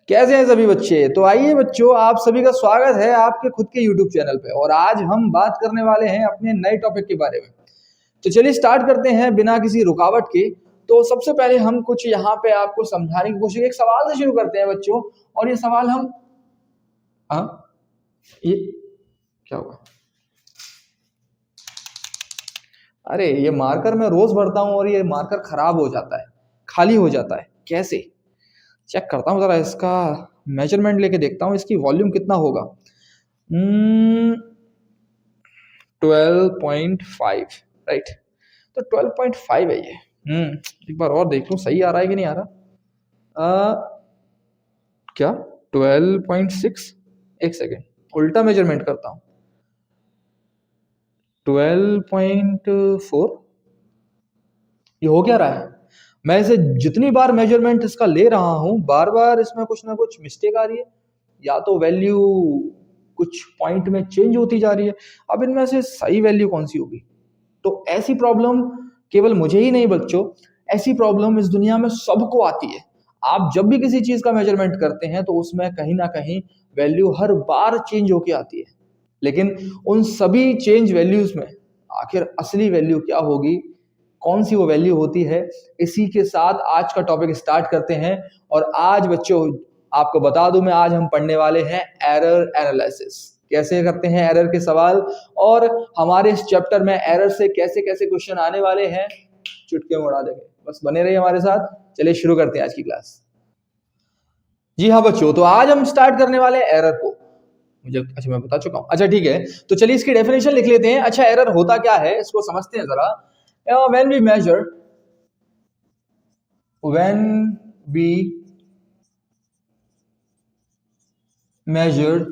कैसे हैं सभी बच्चे? तो आइए बच्चों, आप सभी का स्वागत है आपके खुद के YouTube चैनल पे। और आज हम बात करने वाले हैं अपने नए टॉपिक के बारे में। तो चलिए स्टार्ट करते हैं बिना किसी रुकावट के। तो सबसे पहले हम कुछ यहाँ पे आपको समझाने की कोशिश, एक सवाल से शुरू करते हैं बच्चों। और ये सवाल हम ये क्या हुआ? अरे ये मार्कर मैं रोज भरता हूँ और ये मार्कर खराब हो जाता है, खाली हो जाता है। कैसे? चेक करता हूँ जरा, इसका मेजरमेंट लेके देखता हूँ इसकी वॉल्यूम कितना होगा। 12.5, राइट। तो 12.5 है ये। एक बार और देख लूँ सही आ रहा है कि नहीं आ रहा। क्या 12.6? एक सेकेंड, उल्टा मेजरमेंट करता हूँ। 12.4 ये हो क्या रहा है? मैं इसे जितनी बार मेजरमेंट इसका ले रहा हूं, बार बार इसमें कुछ ना कुछ मिस्टेक आ रही है, या तो वैल्यू कुछ पॉइंट में चेंज होती जा रही है। अब इनमें से सही वैल्यू कौन सी होगी? तो ऐसी प्रॉब्लम केवल मुझे ही नहीं बच्चों, ऐसी प्रॉब्लम इस दुनिया में सबको आती है। आप जब भी किसी चीज का मेजरमेंट करते हैं तो उसमें कहीं ना कहीं वैल्यू हर बार चेंज होके आती है। लेकिन उन सभी चेंज वैल्यूज में आखिर असली वैल्यू क्या होगी, कौन सी वो वैल्यू होती है, इसी के साथ आज का टॉपिक स्टार्ट करते हैं। और आज बच्चों आपको बता दूं मैं, आज हम पढ़ने वाले हैं एरर एनालिसिस। कैसे करते हैं एरर के सवाल, और हमारे इस चैप्टर में एरर से कैसे कैसे क्वेश्चन आने वाले हैं, चुटके में उड़ा देंगे। बस बने रहिए हमारे साथ। चलिए शुरू करते हैं आज की क्लास। जी हाँ बच्चों, तो आज हम स्टार्ट करने वाले हैं एरर को। मुझे अच्छा मैं बता चुका हूं। अच्छा ठीक है, तो चलिए इसकी डेफिनेशन लिख लेते हैं। अच्छा एरर होता क्या है इसको समझते हैं जरा। when we measured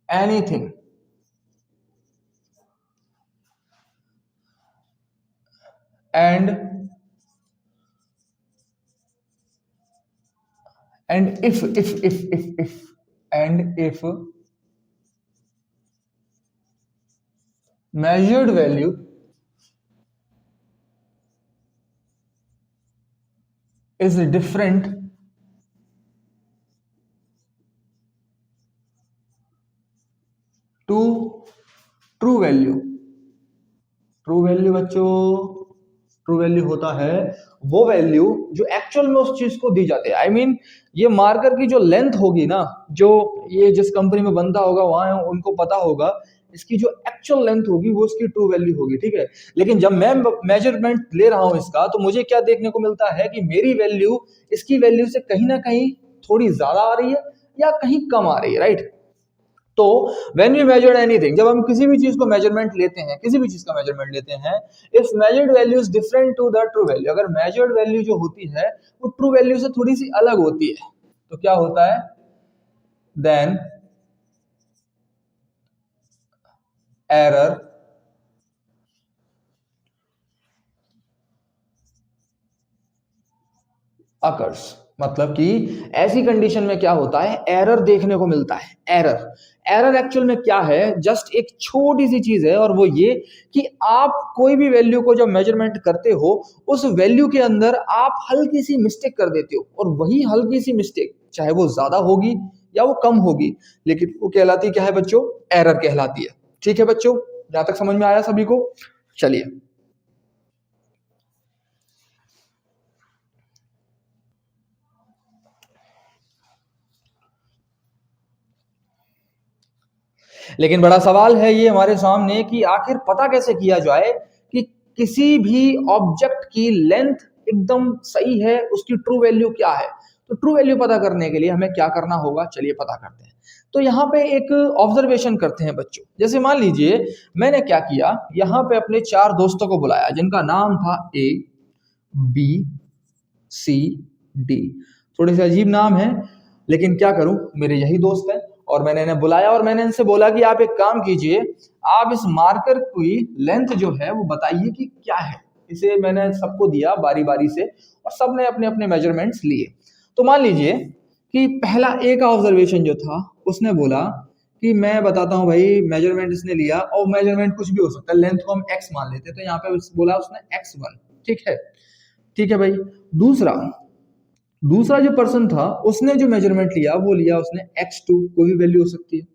anything and if measured value is different to true value। True value बच्चों, ट्रू वैल्यू होता है वो वैल्यू जो एक्चुअल में उस चीज को दी जाती है। आई मीन ये मार्कर की जो लेंथ होगी ना, जो ये जिस कंपनी में बनता होगा वहां उनको पता होगा इसकी जो एक्चुअल लेंथ होगी वो इसकी ट्रू वैल्यू होगी, ठीक है। लेकिन जब मैं मेजरमेंट ले रहा हूं इसका, तो मुझे क्या देखने को मिलता है कि मेरी वैल्यू इसकी वैल्यू से कहीं ना कहीं थोड़ी ज्यादा आ रही है या कहीं कम आ रही है, राइट। तो व्हेन वी मेजर एनीथिंग, जब हम किसी भी चीज को मेजरमेंट लेते हैं, किसी भी चीज का मेजरमेंट लेते हैं, if measured value is different to the true value, अगर मेजर्ड वैल्यू जो होती है वो ट्रू वैल्यू से थोड़ी सी अलग होती है, तो क्या होता है? Then error occurs. मतलब कि ऐसी कंडीशन में क्या होता है, एरर देखने को मिलता है। एरर एरर एक्चुअल में क्या है? जस्ट एक छोटी सी चीज है, और वो ये कि आप कोई भी वैल्यू को जब मेजरमेंट करते हो, उस वैल्यू के अंदर आप हल्की सी मिस्टेक कर देते हो, और वही हल्की सी मिस्टेक चाहे वो ज्यादा होगी या वो कम होगी, लेकिन वो कहलाती क्या है बच्चों? एरर कहलाती है। ठीक है बच्चों, जहां तक समझ में आया सभी को? चलिए लेकिन बड़ा सवाल है ये हमारे सामने कि आखिर पता कैसे किया जाए कि किसी भी ऑब्जेक्ट की लेंथ एकदम सही है, उसकी ट्रू वैल्यू क्या है। तो ट्रू वैल्यू पता करने के लिए हमें क्या करना होगा, चलिए पता करते हैं। तो यहाँ पे एक ऑब्जर्वेशन करते हैं बच्चों। जैसे मान लीजिए मैंने क्या किया, यहाँ पे अपने 4 दोस्तों को बुलाया जिनका नाम था ए, बी, सी, डी। थोड़े से अजीब नाम है, लेकिन क्या करूं, मेरे यही दोस्त हैं। और मैंने इन्हें बुलाया और मैंने इनसे बोला कि आप एक काम कीजिए, आप इस मार्कर की लेंथ जो है वो बताइए कि क्या है। इसे मैंने सबको दिया बारी बारी से, और सबने अपने अपने मेजरमेंट्स लिए। तो मान लीजिए कि पहला ए का ऑब्जर्वेशन जो था, उसने बोला कि मैं बताता हूँ भाई, मेजरमेंट इसने लिया, और मेजरमेंट कुछ भी हो सकता है, लेंथ को हम एक्स मान लेते हैं, तो यहाँ पे बोला उसने x1, ठीक है। ठीक है भाई। दूसरा दूसरा जो पर्सन था उसने जो मेजरमेंट लिया वो लिया उसने x2, कोई भी वैल्यू हो सकती है,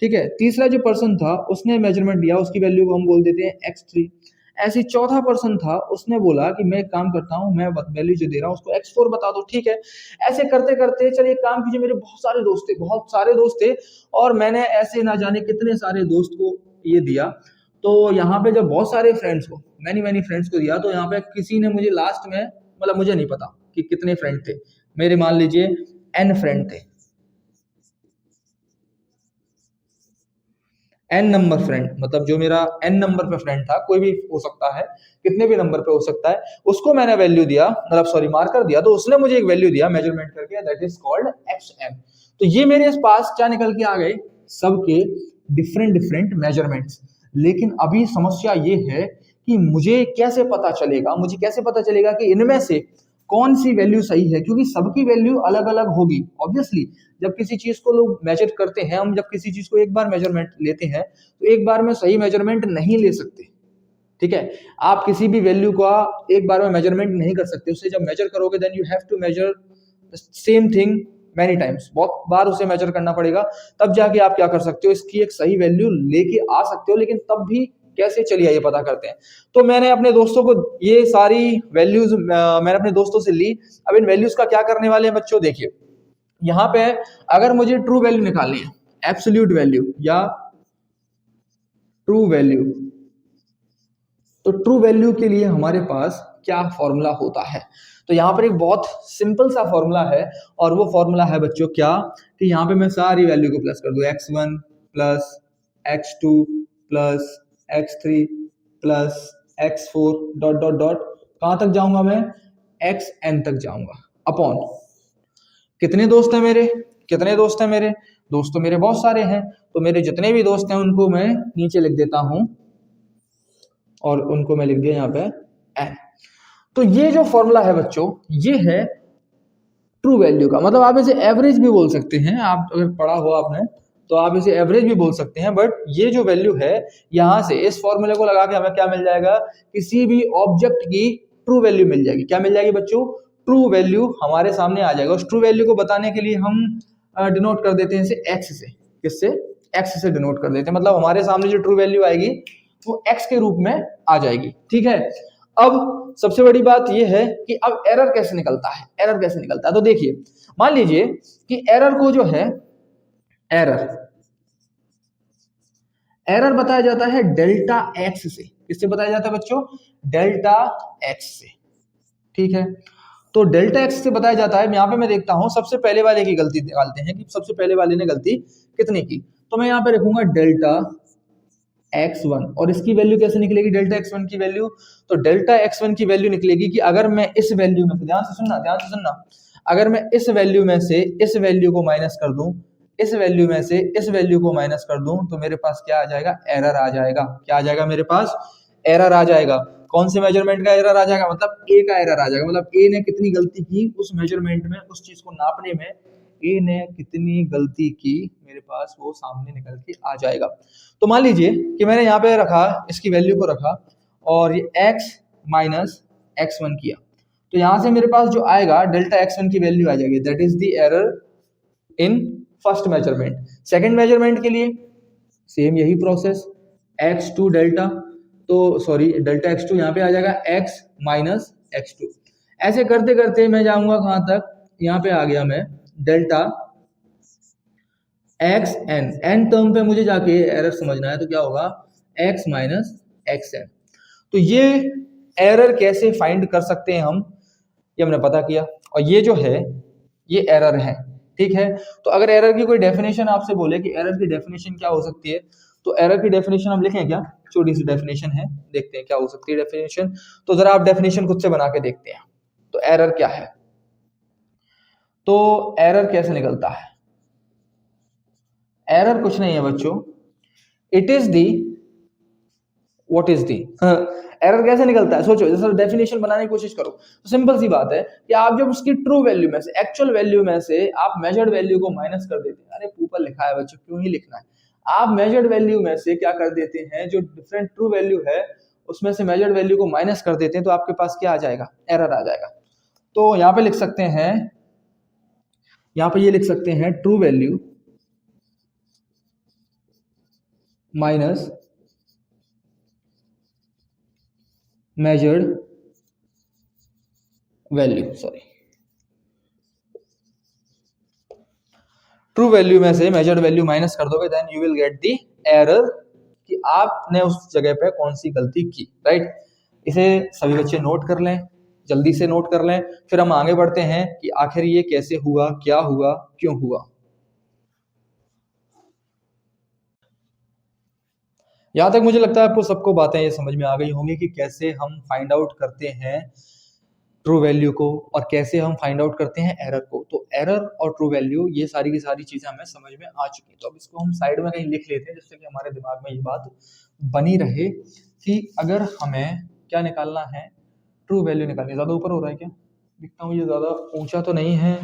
ठीक है। तीसरा जो पर्सन था उसने मेजरमेंट लिया, उसकी वैल्यू को हम बोल देते हैं x3। ऐसे चौथा पर्सन था उसने बोला कि मैं एक काम करता हूँ, मैं वैल्यू जो दे रहा हूँ उसको x4 बता दो, ठीक है। ऐसे करते करते चलिए एक काम कीजिए, मेरे बहुत सारे दोस्त थे, बहुत सारे दोस्त थे, और मैंने ऐसे ना जाने कितने सारे दोस्त को ये दिया। तो यहाँ पे जब बहुत सारे फ्रेंड्स को, मैनी मैनी फ्रेंड्स को दिया, तो यहाँ पे किसी ने मुझे लास्ट में, मतलब मुझे नहीं पता कि कितने फ्रेंड थे, मेरे मान लीजिए n फ्रेंड थे, n नंबर फ्रेंड, मतलब जो मेरा n नंबर पे फ्रेंड था, कोई भी हो सकता है, कितने भी नंबर पे हो सकता है, उसको मैंने वैल्यू दिया, मतलब सॉरी मार्कर दिया, तो उसने मुझे एक वैल्यू दिया मेजरमेंट करके, दैट इज कॉल्ड xm। तो ये मेरे पास क्या निकल के आ गए, सबके डिफरेंट डिफरेंट मेजरमेंट्स। लेकिन अभी समस्या ये है कि मुझे कैसे पता चलेगा, मुझे कैसे पता चलेगा कि इनमें से कौन सी वैल्यू सही है, क्योंकि सबकी वैल्यू अलग अलग होगी ऑब्वियसली। जब किसी चीज को लोग मेजर करते हैं, हम जब किसी चीज को एक बार मेजरमेंट लेते हैं तो एक बार में सही मेजरमेंट नहीं ले सकते, ठीक है। आप किसी भी वैल्यू का एक बार में मेजरमेंट नहीं कर सकते, उससे जब मेजर करोगे then you have to measure same thing many times, बहुत बार उसे मेजर करना पड़ेगा, तब जाके आप क्या कर सकते हो, इसकी एक सही वैल्यू लेके आ सकते हो। लेकिन तब भी कैसे, चलिए ये पता करते हैं। तो मैंने अपने दोस्तों को ये सारी वैल्यूज मैंने अपने दोस्तों से ली। अब इन वैल्यूज का क्या करने वाले हैं बच्चों, देखिए यहाँ पे अगर मुझे ट्रू वैल्यू निकालनी है, एब्सोल्यूट वैल्यू या ट्रू वैल्यू, तो ट्रू वैल्यू के लिए हमारे पास क्या फॉर्मूला होता है, तो यहाँ पर एक बहुत सिंपल सा फॉर्मूला है, और वो फॉर्मूला है बच्चों क्या, कि यहाँ पे मैं सारी वैल्यू को प्लस कर दूं, x1 plus x2 plus x3 plus x4 dot dot dot, कहां तक जाऊंगा मैं, xn तक जाऊंगा, अपॉन कितने दोस्त हैं मेरे, कितने दोस्त हैं मेरे, दोस्त तो मेरे बहुत सारे हैं, तो मेरे जितने भी दोस्त हैं उनको मैं नीचे लिख देता हूं, और उनको मैं लिख दिया यहाँ पे n। तो ये जो फॉर्मूला है बच्चों, ये है ट्रू वैल्यू का, मतलब आप इसे एवरेज भी बोल सकते हैं, आप अगर पढ़ा हो आपने तो आप इसे एवरेज भी बोल सकते हैं, बट ये जो वैल्यू है यहां से इस फॉर्मूले को लगा के हमें क्या मिल जाएगा, किसी भी ऑब्जेक्ट की ट्रू वैल्यू मिल जाएगी। क्या मिल जाएगी बच्चों, ट्रू वैल्यू हमारे सामने आ जाएगा। उस ट्रू वैल्यू को बताने के लिए हम डिनोट कर देते हैं इसे एक्स से, किससे, एक्स से डिनोट कर देते हैं, मतलब हमारे सामने जो ट्रू वैल्यू आएगी वो एक्स के रूप में आ जाएगी, ठीक है। अब सबसे बड़ी बात यह है कि अब एरर कैसे निकलता है, एरर कैसे निकलता है, तो देखिए मान लीजिए कि एरर को जो है, एरर एरर बताया जाता है डेल्टा एक्स से, किससे बताया जाता है बच्चों, डेल्टा एक्स से, ठीक है। तो डेल्टा एक्स से बताया जाता है, यहाँ पे मैं देखता हूं सबसे पहले वाले की गलती निकालते हैं कि सबसे पहले वाले ने गलती कितनी की, तो मैं यहाँ पे रखूंगा डेल्टा x1, और इसकी वैल्यू कैसे निकलेगी डेल्टा x1 की वैल्यू, तो डेल्टा x1 की वैल्यू निकलेगी कि अगर मैं इस वैल्यू में से, ध्यान से सुनना, ध्यान से सुनना, अगर मैं इस वैल्यू में से इस वैल्यू को माइनस कर दूं, इस वैल्यू में से इस वैल्यू को माइनस कर दूं, तो मेरे पास क्या आ जाएगा, एरर आ जाएगा। क्या आ जाएगा मेरे पास, एरर आ जाएगा। कौन से मेजरमेंट का एरर आ जाएगा, मतलब ए का एरर आ जाएगा, मतलब ए ने कितनी गलती की उस मेजरमेंट में, उस चीज को नापने में ए ने कितनी गलती की, मेरे पास वो सामने निकल के आ जाएगा। तो मान लीजिए कि मैंने यहाँ पे रखा, इसकी वैल्यू को रखा, और ये x माइनस x1 किया, तो यहां से मेरे पास जो आएगा डेल्टा x1 की वैल्यू आ जाएगी, that is the error in first measurement. Second measurement के लिए सेम यही प्रोसेस, x2 डेल्टा, तो सॉरी डेल्टा x2 यहाँ पे आ जाएगा x माइनस x2। ऐसे करते करते मैं जाऊंगा कहां तक, यहाँ पे आ गया मैं delta X N, N term पे मुझे जाके एरर समझना है, तो क्या होगा, x माइनस एक्स एन। तो ये एरर कैसे फाइंड कर सकते हैं हम, ये हमने पता किया, और ये जो है ये एरर है, ठीक है। तो अगर एरर की कोई डेफिनेशन आपसे बोले कि एरर की डेफिनेशन क्या हो सकती है, तो एरर की डेफिनेशन हम लिखें क्या, छोटी सी डेफिनेशन है, देखते हैं क्या हो सकती है डेफिनेशन। तो जरा आप डेफिनेशन खुद से बना के देखते हैं, तो एरर क्या है, तो एरर कैसे निकलता है, एरर कुछ नहीं है बच्चों, it is the, what is the, error कैसे निकलता है, सोचो, जैसे डेफिनेशन बनाने की कोशिश करो, तो सिंपल सी बात है कि आप जब उसकी ट्रू वैल्यू में से, एक्चुअल वैल्यू में से आप मेजर्ड वैल्यू को माइनस कर देते हैं, अरे ऊपर लिखा है बच्चों, क्यों ही लिखना है, आप मेजर्ड वैल्यू में से क्या कर देते हैं, जो डिफरेंट ट्रू वैल्यू है उसमें से मेजर्ड वैल्यू को माइनस कर देते हैं, तो आपके पास क्या आ जाएगा, एरर आ जाएगा। तो यहाँ पे लिख सकते हैं यहां पे ये लिख सकते हैं true value minus measured value, sorry, true value में से मेजर्ड वैल्यू माइनस कर दोगे then you will get the error, कि आपने उस जगह पे कौन सी गलती की, राइट। इसे सभी बच्चे नोट कर लें, जल्दी से नोट कर लें, फिर हम आगे बढ़ते हैं कि आखिर ये कैसे हुआ, क्या हुआ, क्यों हुआ। यहां तक मुझे लगता है आपको सबको बातें ये समझ में आ गई होंगी कि कैसे हम फाइंड आउट करते हैं ट्रू वैल्यू को और कैसे हम फाइंड आउट करते हैं एरर को। तो एरर और ट्रू वैल्यू ये सारी की सारी चीजें हमें समझ में आ चुकी हैं। तो अब इसको हम साइड में कहीं लिख लेते हैं जिससे कि हमारे दिमाग में ये बात बनी रहे कि अगर हमें क्या निकालना है, ट्रू वैल्यू निकालनी है। ज्यादा ऊपर हो रहा है क्या, दिखता मुझे ज्यादा ऊंचा तो नहीं है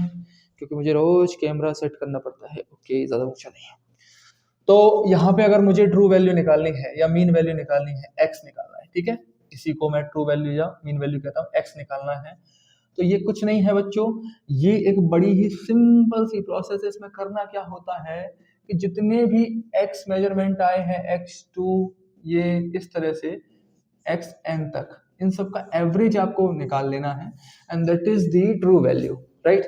क्योंकि मुझे रोज कैमरा सेट करना पड़ता है। ओके, ज्यादा ऊंचा नहीं है। तो यहाँ पे अगर मुझे ट्रू वैल्यू निकालनी है या मीन वैल्यू निकालनी है, एक्स निकालना है, ठीक है, इसी को मैं ट्रू वैल्यू या मीन वैल्यू कहता हूँ, एक्स निकालना है। तो ये कुछ नहीं है बच्चों, ये एक बड़ी ही सिंपल सी प्रोसेस है। इसमें करना क्या होता है कि जितने भी एक्स मेजरमेंट आए हैं, x2 ये इस तरह से xn तक, इन सब का एवरेज आपको निकाल लेना है and that is the true value, right.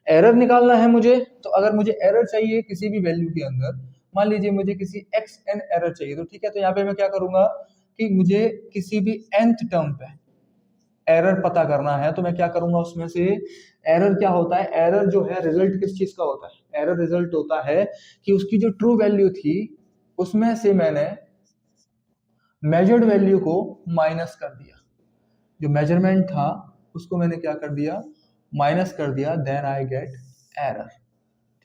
Error निकालना है मुझे, तो अगर मुझे एरर चाहिए किसी भी वैल्यू के अंदर, मान लीजिए मुझे किसी xn एरर चाहिए, तो ठीक है, तो यहाँ पे मैं क्या करूंगा कि मुझे किसी भी nth टर्म पे एरर पता करना है, तो मैं क्या करूंगा, उसमें से एरर क्या होता है, एरर जो है रिजल्ट किस चीज का होता है, एरर रिजल्ट होता है कि उसकी जो ट्रू वैल्यू थी उसमें से मैंने मेजर्ड वैल्यू को माइनस कर दिया, जो मेजरमेंट था उसको मैंने क्या कर दिया, माइनस कर दिया, देन आई गेट एरर।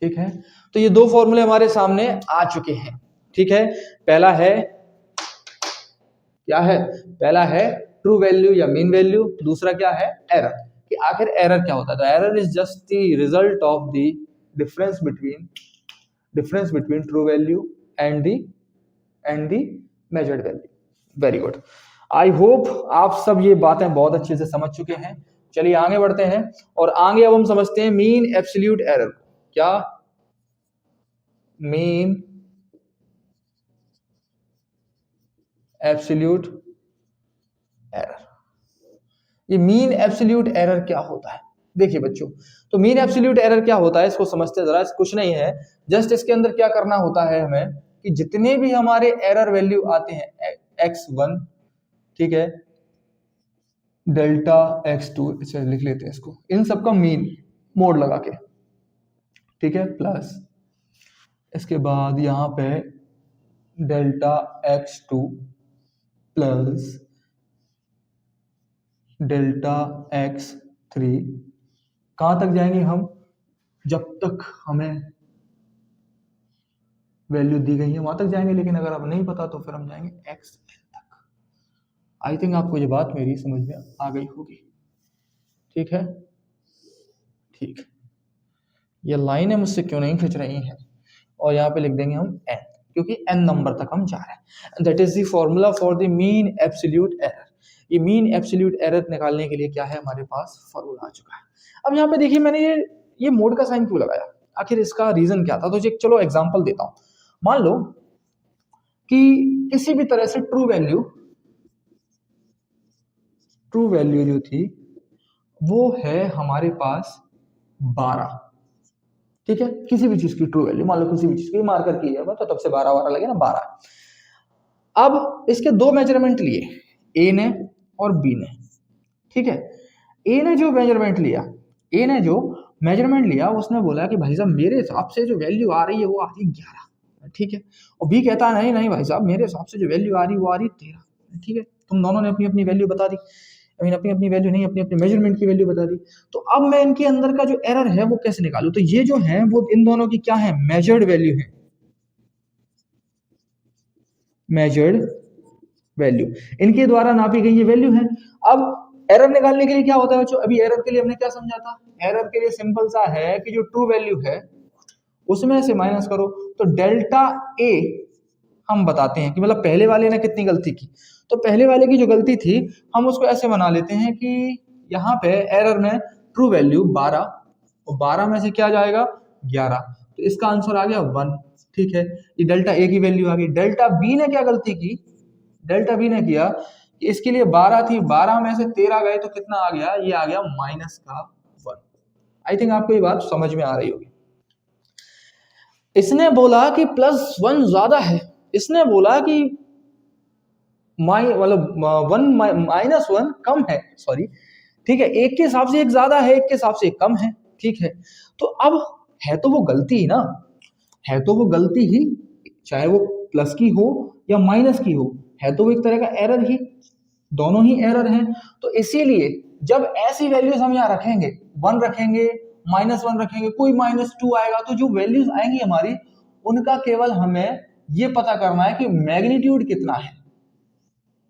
ठीक है, तो ये दो फॉर्मूले हमारे सामने आ चुके हैं। ठीक है, पहला है क्या है, पहला है ट्रू वैल्यू या मीन वैल्यू, दूसरा क्या है एरर, कि आखिर एरर क्या होता है। तो error is just the result of the difference between true value and the measured value. Very good, I hope आप सब ये बातें बहुत अच्छे से समझ चुके हैं। चलिए आगे बढ़ते हैं और आगे अब हम समझते हैं मीन एब्सोल्यूट एरर। क्या मीन एब्सोल्यूट एरर, ये मीन एब्सोल्यूट एरर क्या होता है। देखिए बच्चों, तो मीन एब्सोल्यूट एरर क्या होता है इसको समझते हैं जरा। कुछ नहीं है, जस्ट इसके अंदर क्या करना होता है हमें कि जितने भी हमारे एरर वैल्यू आते हैं x1, ठीक है, डेल्टा x2, इसे लिख लेते हैं इसको, इन सबका मीन मोड लगा के, ठीक है, प्लस इसके बाद यहां पे delta x2 plus delta x3, कहां तक जाएंगे हम, जब तक हमें वैल्यू दी गई है वहां तक जाएंगे, लेकिन अगर अब नहीं पता तो फिर हम जाएंगे xn तक। आई थिंक आपको ये बात मेरी समझ में आ गई होगी। ठीक है, ठीक, ये लाइनें मुझसे क्यों नहीं खिंच रही हैं, और यहाँ पे लिख देंगे हम n, क्योंकि n नंबर तक हम जा रहे हैं। That is the formula for the mean absolute error. ये मीन एब्सोल्यूट एरर निकालने के लिए क्या है, हमारे पास फॉर्मूला आ चुका है। अब यहाँ पे देखिए मैंने ये मोड का साइन क्यों लगाया, आखिर इसका रीजन क्या था। तो चलो एग्जांपल देता हूं। मान लो कि किसी भी तरह से ट्रू वैल्यू जो थी वो है हमारे पास 12, ठीक है, किसी भी चीज की ट्रू वैल्यू, मान लो किसी भी चीज की मार्कर की है तो तब से 12 लगे ना, 12। अब इसके दो मेजरमेंट लिए, ए ने और बी ने, ठीक है। ए ने जो मेजरमेंट लिया उसने बोला कि भाई साहब मेरे हिसाब से जो वैल्यू आ रही है वो आ रही 11, ठीक है। और बी कहता है नहीं नहीं भाई साहब मेरे हिसाब से जो वैल्यू आ रही है वो आ रही 13, ठीक है। तुम दोनों ने अपनी अपनी वैल्यू बता दी, अपनी अपनी वैल्यू नहीं, अपनी अपनी मेजरमेंट की वैल्यू बता दी। तो अब मैं इनके अंदर का जो एरर है वो कैसे निकालूं। तो ये जो है वो इन दोनों की क्या है, मेजर्ड वैल्यू है, मेजर्ड वैल्यू, इनके द्वारा नापी गई ये वैल्यू है। अब एरर निकालने के लिए क्या होता है बच्चों, अभी एरर के लिए हमने क्या समझा था, एरर के लिए सिंपल सा है कि जो ट्रू वैल्यू है उसमें से माइनस करो। तो डेल्टा ए हम बताते हैं कि मतलब पहले वाले ने कितनी गलती की। तो पहले वाले की जो गलती थी हम उसको ऐसे बना लेते हैं कि यहाँ पे एरर में ट्रू वैल्यू 12 और 12 में से क्या जाएगा 11, तो इसका आंसर आ गया 1। ठीक है, ये डेल्टा ए की वैल्यू आ गई। डेल्टा बी ने क्या गलती की, डेल्टा बी ने किया कि इसके लिए 12 थी, 12 में से 13 गए तो कितना आ गया, ये आ गया माइनस का 1। आई थिंक आपको ये बात समझ में आ रही होगी। इसने बोला कि +1 ज्यादा है, इसने बोला कि मतलब -1 कम है, सॉरी, ठीक है, एक के हिसाब से एक ज्यादा है, एक के हिसाब से एक कम है। ठीक है, तो अब है तो वो गलती ही ना, है तो वो गलती ही, चाहे वो प्लस की हो या माइनस की हो, है तो वो एक तरह का एरर ही, दोनों ही एरर हैं। तो इसीलिए जब ऐसी वैल्यूज हम यहाँ रखेंगे, 1 रखेंगे, -1 रखेंगे, कोई -2 आएगा, तो जो वैल्यूज आएंगी हमारी, उनका केवल हमें ये पता करना है कि मैग्नीट्यूड कितना है,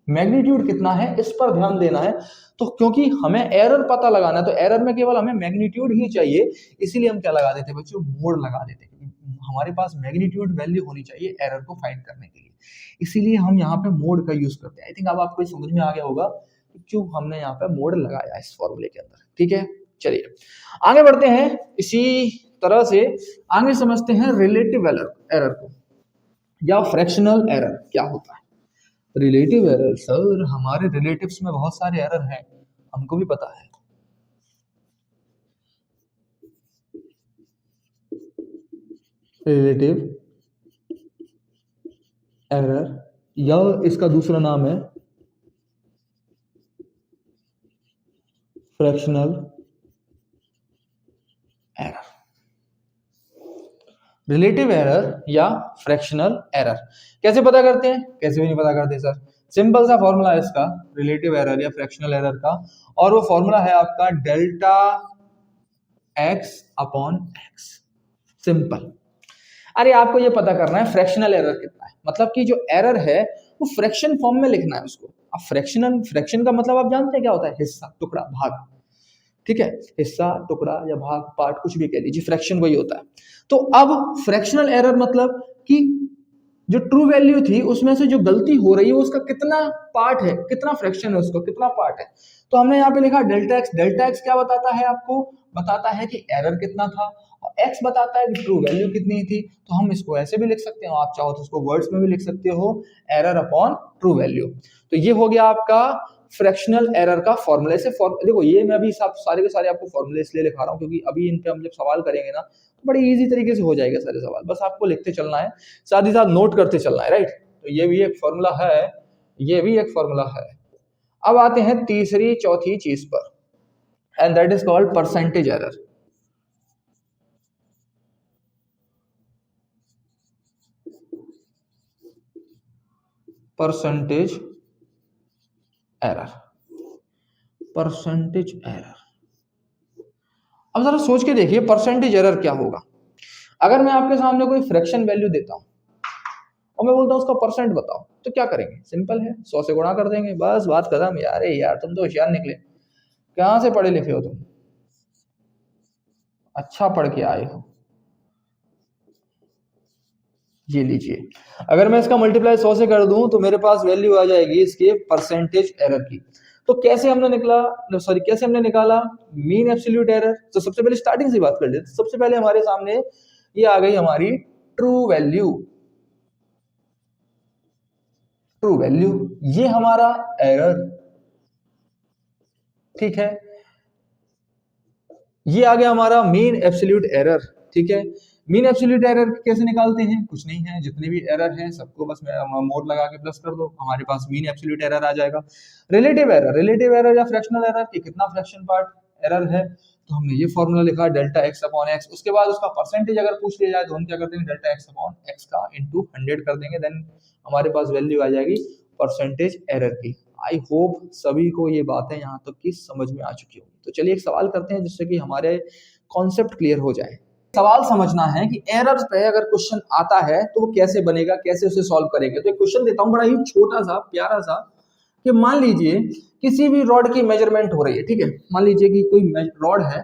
मैग्नीट्यूड कितना है, इस पर ध्यान देना है। तो क्योंकि हमें एरर पता लगाना है, तो एरर में केवल हमें मैग्नीट्यूड ही चाहिए, इसीलिए हम क्या लगा देते हैं बच्चों, मोड लगा देते हैं। हमारे पास मैग्नीट्यूड वैल्यू होनी चाहिए एरर को फाइंड करने के लिए, इसीलिए हम यहाँ पे मोड का यूज करते हैं। आई थिंक अब आपको समझ में आ गया होगा कि क्यों हमने यहाँ पे मोड लगाया इस फॉर्मूले के अंदर। ठीक है, चलिए आगे बढ़ते हैं। इसी तरह से आगे समझते हैं रिलेटिव एरर को, या फ्रैक्शनल एरर क्या होता है। रिलेटिव एरर, सर हमारे रिलेटिव्स में बहुत सारे एरर हैं, हमको भी पता है। रिलेटिव एरर, या इसका दूसरा नाम है फ्रैक्शनल एरर। रिलेटिव एरर या फ्रैक्शनल एरर कैसे पता करते हैं, कैसे भी नहीं पता करते सर। सिंपल सा फॉर्मूला है इसका, रिलेटिव एरर या फ्रैक्शनल एरर का, और वो फॉर्मूला है आपका delta x upon x। Simple. अरे आपको ये पता करना है फ्रैक्शनल एरर कितना है, मतलब कि जो एरर है वो फ्रैक्शन फॉर्म में लिखना है उसको। अब फ्रैक्शन का मतलब आप जानते हैं क्या होता है, हिस्सा, टुकड़ा, भाग। ठीक है, हिस्सा, टुकड़ा या भाग, पार्ट, कुछ भी कह लीजिए, फ्रैक्शन वही होता है। तो अब फ्रैक्शनल एरर मतलब कि जो ट्रू वैल्यू थी उसमें से जो गलती हो रही है उसका कितना पार्ट है, कितना फ्रैक्शन है, उसको कितना पार्ट है। तो हमने यहाँ पे लिखा डेल्टा एक्स। डेल्टा एक्स क्या बताता है आपको, बताता है कि एरर कितना था, और एक्स बताता है कि ट्रू वैल्यू कितनी थी। तो हम इसको ऐसे भी लिख सकते हो, आप चाहो तो इसको वर्ड्स में भी लिख सकते हो, एरर अपॉन ट्रू वैल्यू। तो ये हो गया आपका फ्रैक्शनल एरर का फॉर्मूला। से देखो, ये मैं अभी सब सारे के सारे आपको फॉर्मूले इसलिए लिखा रहा हूँ क्योंकि अभी इन पे हम जब सवाल करेंगे ना तो बड़ी इजी तरीके से हो जाएगा सारे सवाल, बस आपको लिखते चलना है, साथ ही साथ नोट करते चलना है, राइट। तो ये भी एक फॉर्मूला है, ये भी एक फॉर्मूला है। अब आते हैं तीसरी चौथी चीज पर, and that is called percentage error. Percentage error, percentage error. अब जरा सोच के देखिए परसेंटेज एरर क्या होगा। अगर मैं आपके सामने कोई फ्रैक्शन वैल्यू देता हूं और मैं बोलता हूं उसका परसेंट बताओ, तो क्या करेंगे, सिंपल है, 100 से गुणा कर देंगे, बस बात खत्म। यार यार तुम तो होशियार निकले, कहां से पढ़े लिखे हो तुम, अच्छा पढ़ के आए हो। ये लीजिए, अगर मैं इसका मल्टीप्लाई 100 से कर दूं तो मेरे पास वैल्यू आ जाएगी इसके परसेंटेज एरर की। तो कैसे हमने कैसे हमने निकाला मीन एब्सोल्यूट एरर। तो सबसे पहले स्टार्टिंग से बात कर लेते, सबसे पहले हमारे सामने ये आ गई हमारी ट्रू वैल्यू। ट्रू वैल्यू, ये हमारा एरर, ठीक है। ये आ गया हमारा मीन एब्सोल्यूट एरर, ठीक है। मीन एब्सोल्यूट एरर कैसे निकालते हैं, कुछ नहीं है, जितने भी एरर हैं सबको बस मोड लगा के प्लस कर दो, हमारे पास मीन एब्सोल्यूट एरर आ जाएगा। रिलेटिव एरर, रिलेटिव एरर या फ्रैक्शनल एरर की कितना फ्रैक्शन पार्ट एरर है, तो हमने ये फॉर्मूला लिखा डेल्टा एक्स अपॉन एक्स। उसके बाद उसका परसेंटेज अगर पूछ लिया जाए तो हम क्या करते हैं, डेल्टा एक्स अपॉन एक्स का इंटू 100 कर देंगे, देन हमारे पास वैल्यू आ जाएगी परसेंटेज एरर की। आई होप सभी को ये बातें यहाँ तक की समझ में आ चुकी होगी। तो चलिए एक सवाल करते हैं जिससे कि हमारे कॉन्सेप्ट क्लियर हो जाए। सवाल समझना है कि एरर्स पे अगर क्वेश्चन आता है तो वो कैसे बनेगा, कैसे उसे सॉल्व करेंगे। तो एक क्वेश्चन देता हूँ बड़ा ही छोटा सा प्यारा सा, कि मान लीजिए किसी भी रॉड की मेजरमेंट हो रही है, ठीक है। मान लीजिए कि कोई रॉड है,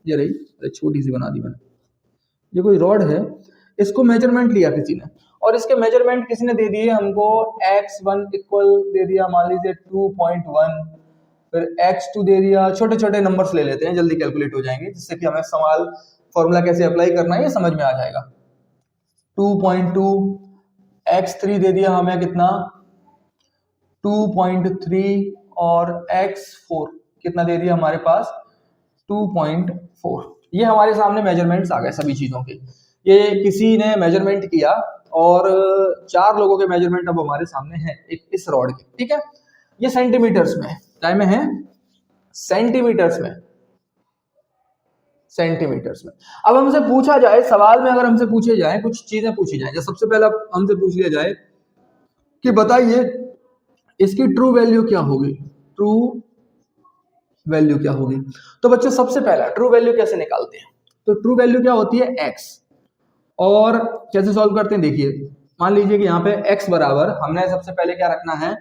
ये रही, अरे छोटी सी बना दी मैंने, ये कोई रॉड है, इसको मेजरमेंट लिया किसी ने, और इसके मेजरमेंट किसी ने दे दिए हमको x1 इक्वल दे दिया मान लीजिए 2.1, फिर x2 दे दिया। छोटे छोटे नंबर्स ले लेते हैं, जल्दी कैलकुलेट हो जाएंगे, जिससे कि हमें सवाल फॉर्मूला कैसे अप्लाई करना है ये समझ में आ जाएगा। 2.2 x3 दे दिया हमें कितना 2.3 और x4 कितना दे दिया हमारे पास 2.4। ये हमारे सामने मेजरमेंट्स आ गए सभी चीजों के। ये किसी ने मेजरमेंट किया और 4 लोगों के मेजरमेंट अब हमारे सामने हैं एक इस रॉड के, ठीक है। ये सेंटीमीटर्स में, क्या में है सेंटीमीटर्स में, सेंटीमीटर्स में। अब हमसे पूछा जाए सवाल में, अगर हमसे पूछे जाए कुछ चीजें पूछी जाए, जैसे सबसे पहला हमसे पूछ लिया जाए कि बताइए इसकी ट्रू वैल्यू क्या होगी, ट्रू वैल्यू क्या होगी। तो बच्चों सबसे पहला ट्रू वैल्यू कैसे निकालते हैं, तो ट्रू वैल्यू क्या होती है x, और कैसे सॉल्व करते हैं देखिए। मान लीजिए कि यहाँ पे x बराबर हमने सबसे पहले क्या रखना है,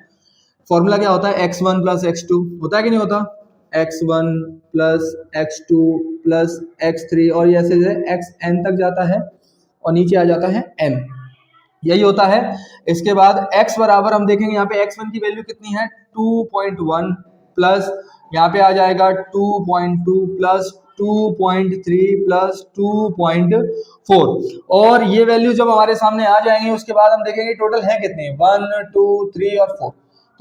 फॉर्मूला क्या होता है x1 प्लस x2 होता है कि नहीं होता, x1 plus x2 plus x3 और ये ऐसे xn तक जाता है और नीचे आ जाता है n, यही होता है। इसके बाद x बराबर हम देखेंगे यहाँ पे x1 की वैल्यू कितनी है 2.1 प्लस यहाँ पे आ जाएगा 2.2 प्लस 2.3 प्लस 2.4, और ये वैल्यू जब हमारे सामने आ जाएंगे उसके बाद हम देखेंगे टोटल है कितने 1 2 3 और 4,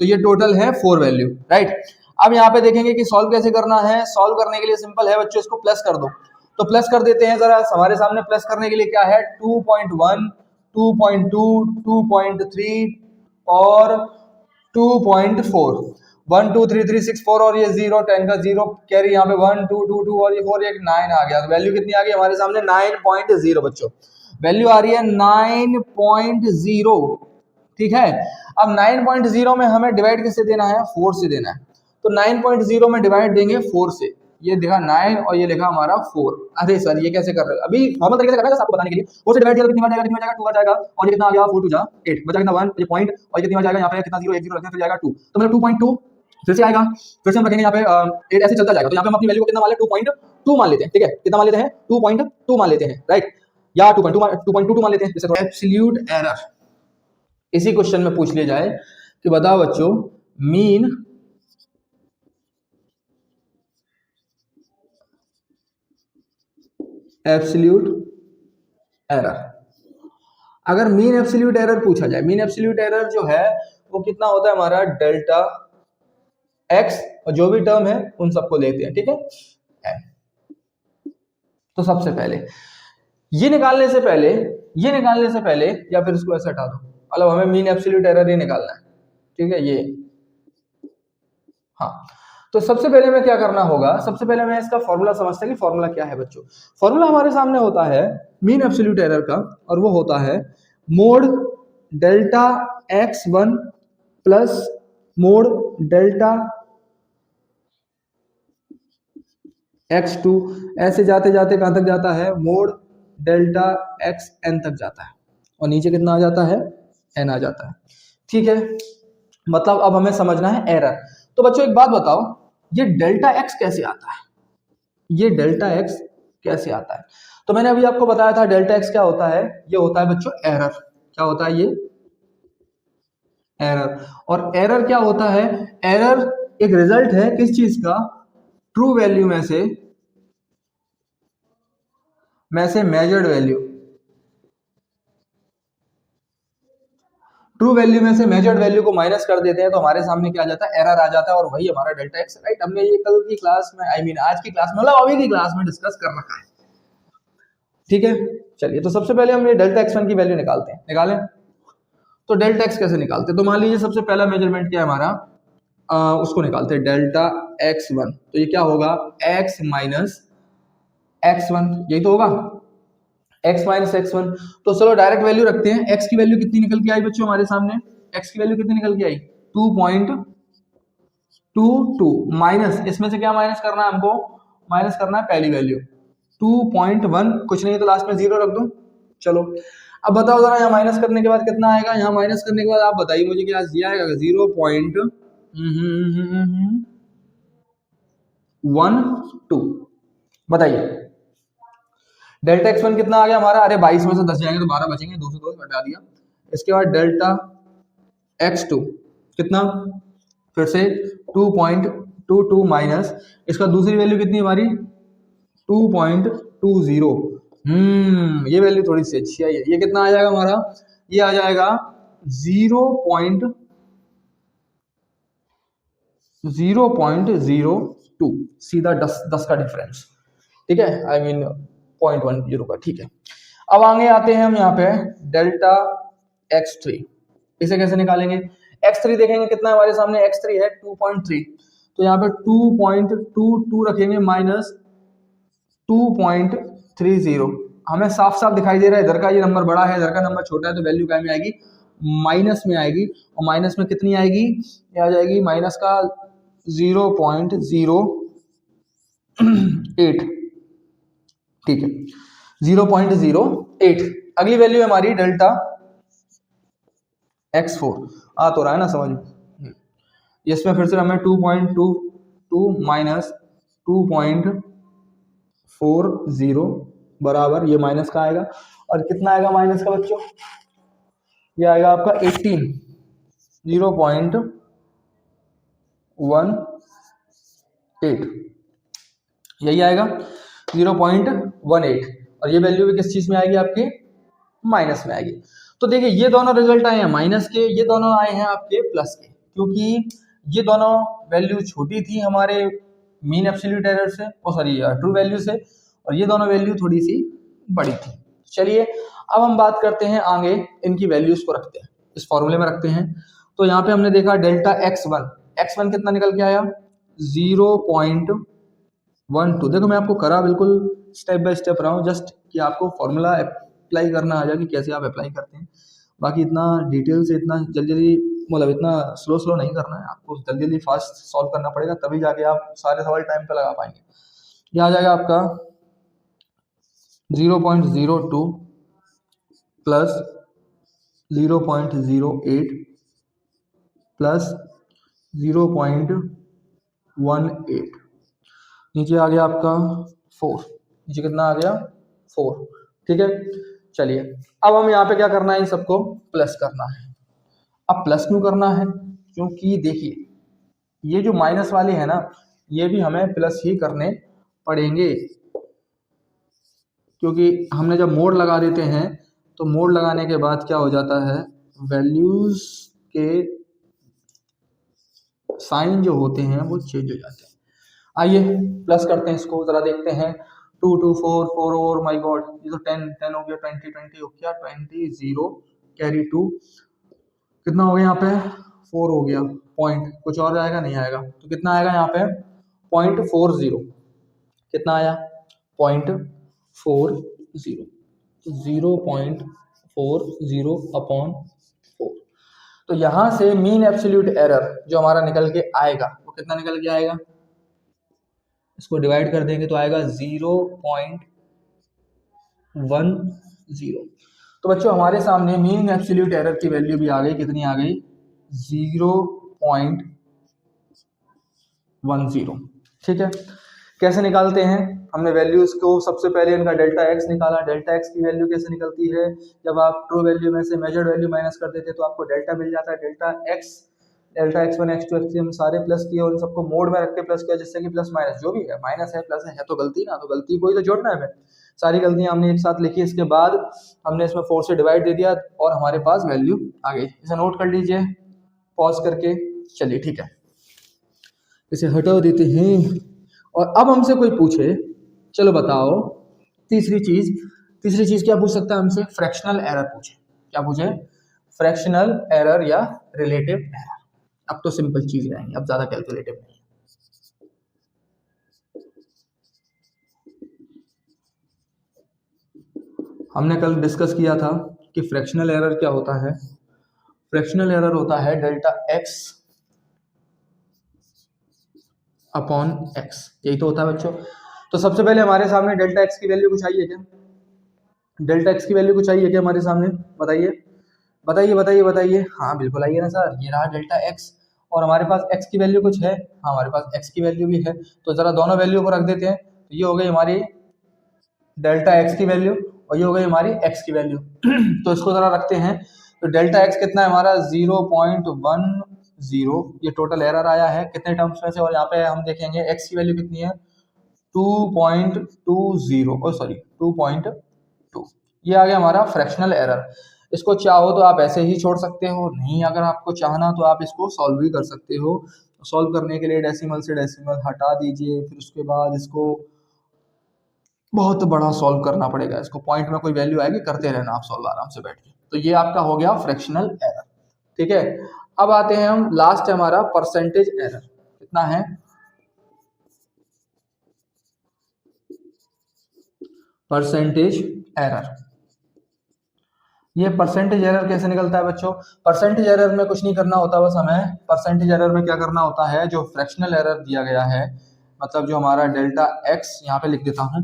तो ये टोटल है 4 वैल्यू, राइट। अब यहाँ पे देखेंगे कि सॉल्व कैसे करना है। सॉल्व करने के लिए सिंपल है बच्चों, इसको प्लस कर दो, तो प्लस कर देते हैं जरा। हमारे सामने प्लस करने के लिए क्या है 2.1 2.2 2.3 और 2.4, 1 2 3 3 6 4 और ये 0 10 का 0 कैरी यहाँ पे 1 2 2 2 और ये 4 एक 9 आ गया। तो वैल्यू कितनी आ गई हमारे सामने 9.0 बच्चों, वैल्यू आ रही है 9.0, ठीक है। अब 9.0 में हमें डिवाइड किससे देना है 4 से देना है, तो 9.0 में डिवाइड देंगे 4 से, ये देखा 9 और ये लिखा हमारा 4। अरे सर ये कैसे कर रहे हो, अभी नॉर्मल तरीके से करना है आपको बताने के लिए। 4 से डिवाइड किया तो कितनी बार जाएगा, कितनी बार जाएगा 2 बार जाएगा, और ये कितना आ गया 4 2 जा 8 बचा कितना 1, ये पॉइंट, और ये कितनी बार जाएगा यहाँ पे कितना 0 1 0 रखते हैं फिर जाएगा 2, तो मतलब 2.2 फिर से आएगा, फिर से हम रखेंगे यहाँ पे 8 ऐसे चलता जाएगा। तो यहाँ पे हम अपनी वैल्यू को कितना मान लेते हैं 2.2 मान लेते हैं, ठीक है। कितना मान लेते हैं 2.2 मान लेते हैं, राइट, या 2.22 मान लेते हैं। जैसे एब्सोल्यूट एरर इसी क्वेश्चन में पूछ लिया जाए कि बताओ बच्चों मीन एब्सोल्यूट एरर, अगर मीन एब्सोल्यूट एरर पूछा जाए, मीन एब्सोल्यूट एरर जो है वो कितना होता है हमारा डेल्टा एक्स, और जो भी टर्म है उन सबको लेते हैं, ठीक है। तो सबसे पहले ये निकालने से पहले या फिर इसको ऐसे हटा दो, मतलब हमें मीन एब्सोल्यूट एरर ही निकालना है, ठीक है ये। हाँ, तो सबसे पहले में क्या करना होगा, सबसे पहले मैं इसका फॉर्मूला समझते हैं कि फॉर्मूला क्या है बच्चों। फॉर्मूला हमारे सामने होता है मीन एब्सोल्यूट एरर का, और वो होता है mode delta x1 plus mode delta x2, ऐसे जाते जाते कहां तक जाता है मोड डेल्टा xn तक जाता है, और नीचे कितना आ जाता है n आ जाता है, ठीक है। मतलब अब हमें समझना है एरर। तो बच्चों एक बात बताओ, ये डेल्टा x कैसे आता है, ये डेल्टा x कैसे आता है। तो मैंने अभी आपको बताया था डेल्टा x क्या होता है, ये होता है बच्चों एरर। क्या होता है ये एरर, और एरर क्या होता है, एरर एक रिजल्ट है किस चीज का, ट्रू वैल्यू में से मेजर्ड वैल्यू, ट्रू वैल्यू में से मेजर्ड वैल्यू को माइनस कर देते हैं तो हमारे सामने क्या आ जाता है एरर आ जाता है, और वही हमारा डेल्टा एक्स, राइट। हमने ये कल की क्लास में आज की क्लास में मतलब अभी की क्लास में डिस्कस कर रखा है, ठीक है। चलिए तो सबसे पहले हम ये डेल्टा एक्स1 की वैल्यू निकालते हैं, निकालें। तो डेल्टा एक्स कैसे निकालते हैं, तो मान लीजिए सबसे पहला मेजरमेंट क्या है हमारा, उसको निकालते हैं डेल्टा x1, तो ये क्या होगा x माइनस x1, यही तो होगा x माइनस x1। तो चलो डायरेक्ट वैल्यू रखते हैं, x की वैल्यू कितनी निकल के आई बच्चों हमारे सामने, x की वैल्यू कितनी निकल के आई 2.22 माइनस, इसमें से क्या माइनस करना है हमको, माइनस करना है पहली वैल्यू 2.1, कुछ नहीं है तो लास्ट में 0 रख दो। चलो अब बताओ जरा यहाँ माइनस करने के बाद कितना आएगा, यहाँ माइनस करने के बाद आप बताइए मुझे क्या आएगा 0.12, बताइए डेल्टा x1 कितना आ गया हमारा, अरे 22 में से 10 जाएंगे तो 12 बचेंगे, 2 से 2 घटा दिया। इसके बाद डेल्टा x2 कितना, फिर से 2 माइनस इसका दूसरी वैल्यू कितनी है हमारी 2.20। ये वैल्यू थोड़ी सी अच्छी आई है। ये कितना आ जाएगा हमारा, ये आ जाएगा 0.02, सीधा 10 का डिफरेंस, ठीक है, आई मीन 0.10 का, ठीक है। अब आगे आते हैं हम यहाँ पे डेल्टा x3, इसे कैसे निकालेंगे। x3 देखेंगे कितना हमारे सामने, x3 है 2.3, तो यहाँ पे 2.22 रखेंगे माइनस 2.30। हमें साफ साफ दिखाई दे रहा है इधर का ये नंबर बड़ा है, इधर का नंबर छोटा है, तो वैल्यू क्या में आएगी, माइनस में आएगी। और माइनस में कितनी आएगी, ये आ जाएगी माइनस का 0.08, ठीक है 0.08। अगली वैल्यू है हमारी डेल्टा x4, आ तो रहा है ना समझ। इसमें फिर से हमें 2.22 माइनस 2.40 बराबर, ये माइनस का आएगा, और कितना आएगा माइनस का बच्चों, ये आएगा आपका 18, 0.18, यही आएगा 0.18। और ये वैल्यू भी किस चीज में आएगी आपके, माइनस में आएगी। तो देखिए ये दोनों रिजल्ट आए हैं माइनस के, ये दोनों आए हैं आपके प्लस के, क्योंकि ये दोनों वैल्यू छोटी थी हमारे मीन एब्सोल्यूट एरर से, ओ सॉरी ट्रू वैल्यू से, और ये दोनों वैल्यू थोड़ी सी बड़ी थी। चलिए अब हम बात करते हैं आगे, इनकी वैल्यूज को रखते हैं, इस फॉर्मूले में रखते हैं। तो यहाँ पे हमने देखा डेल्टा x1 कितना निकल के आया 0.12। देखो मैं आपको करा बिल्कुल स्टेप बाय स्टेप रहा हूँ, जस्ट कि आपको फॉर्मूला अप्लाई करना आ जाए कि कैसे आप अप्लाई करते हैं। बाकी इतना डिटेल से, इतना जल्दी जल्दी, मतलब इतना स्लो नहीं करना है आपको, जल्दी जल्दी फास्ट सॉल्व करना पड़ेगा, तभी जाके आप सारे सवाल टाइम पे लगा पाएंगे। ये आ जाएगा आपका 0.02 प्लस 0.08 प्लस 0.18, नीचे आ गया आपका 4, नीचे कितना आ गया 4, ठीक है। चलिए अब हम यहाँ पे क्या करना है, इन सबको प्लस करना है। अब प्लस क्यों करना है, क्योंकि देखिए ये जो माइनस वाले है ना, ये भी हमें प्लस ही करने पड़ेंगे, क्योंकि हमने जब मोड लगा देते हैं तो मोड लगाने के बाद क्या हो जाता है, वैल्यूज के साइन जो होते हैं वो चेंज हो जाते हैं। आइए प्लस करते हैं इसको, जरा देखते हैं 2 2 4 4 और माय गॉड, ये तो 10 हो गया, 20 20 हो गया, 20 0 कैरी 2, कितना हो गया यहाँ पे 4 हो गया, पॉइंट कुछ और आएगा नहीं आएगा, तो कितना आएगा यहाँ पे 0.40, कितना आया 0.40, तो 0.40 अपॉन 4। तो यहां से मीन एब्सोल्यूट एरर जो हमारा निकल के आएगा वो कितना निकल के आएगा, इसको डिवाइड कर देंगे तो आएगा 0.10। तो बच्चों हमारे सामने मीन एब्सोल्यूट एरर की वैल्यू भी आ गई, कितनी आ गई 0.10, ठीक है। कैसे निकालते हैं, हमने वैल्यूज को सबसे पहले इनका डेल्टा एक्स निकाला। डेल्टा एक्स की वैल्यू कैसे निकलती है, जब आप ट्रू वैल्यू में से मेजर्ड वैल्यू माइनस कर देते तो आपको डेल्टा मिल जाता है। डेल्टा x1 x2 x3 हम सारे प्लस किए और इन सबको मोड में रख के प्लस किया, जिससे कि प्लस माइनस जो भी है, माइनस है प्लस है तो गलती ना, तो गलती कोई तो जोड़ना है हमें। सारी गलतियां हमने एक साथ लिखी, इसके बाद हमने इसमें 4 से डिवाइड दे दिया और हमारे पास वैल्यू आ गई। इसे नोट कर लीजिए पॉज करके। चलिए ठीक है, इसे हटा देते हैं। और अब हमसे कोई पूछे, चलो बताओ तीसरी चीज क्या पूछ सकता है हमसे, फ्रैक्शनल एरर पूछे। क्या पूछे, फ्रैक्शनल एरर या रिलेटिव एरर। अब तो सिंपल चीज रहेंगी, अब ज्यादा कैलकुलेटिव नहीं है। हमने कल डिस्कस किया था कि फ्रैक्शनल एरर क्या होता है। फ्रैक्शनल एरर होता है डेल्टा एक्स अपॉन एक्स, यही तो होता है बच्चों। तो सबसे पहले हमारे सामने डेल्टा एक्स की वैल्यू कुछ आई है क्या, डेल्टा एक्स की वैल्यू कुछ आई है क्या हमारे सामने, बताइए बताइए बताइए बताइए। हाँ बिल्कुल आई है ना सर, ये रहा डेल्टा एक्स, और हमारे पास एक्स की वैल्यू कुछ है, हाँ हमारे पास एक्स की वैल्यू भी है। तो जरा दोनों वैल्यू को रख देते हैं, तो ये हो गई हमारी डेल्टा एक्स की वैल्यू और ये हो गई हमारी एक्स की वैल्यू। तो इसको जरा रखते हैं, तो डेल्टा एक्स कितना है हमारा 0, ये टोटल एरर आया है कितने टर्म्स में से, और यहाँ पे हम देखेंगे x की वैल्यू कितनी है 2.20 सॉरी 2.2, ये आ गया हमारा फ्रैक्शनल एरर। इसको चाहो तो आप ऐसे ही छोड़ सकते हो, नहीं अगर आपको चाहना तो आप इसको सॉल्व भी कर सकते हो। सॉल्व करने के लिए डेसिमल से डेसिमल हटा दीजिए, फिर उसके बाद इसको बहुत बड़ा सॉल्व करना पड़ेगा, इसको पॉइंट में कोई वैल्यू आएगी करते रहना आप सॉल्व आराम से बैठ के। तो ये आपका हो गया फ्रैक्शनल एरर, ठीक है। अब आते हैं हम, लास्ट है हमारा परसेंटेज एरर, कितना है परसेंटेज एरर। ये परसेंटेज एरर कैसे निकलता है बच्चों, परसेंटेज एरर में कुछ नहीं करना होता, बस हमें परसेंटेज एरर में क्या करना होता है, जो फ्रैक्शनल एरर दिया गया है, मतलब जो हमारा डेल्टा एक्स, यहाँ पे लिख देता हूँ,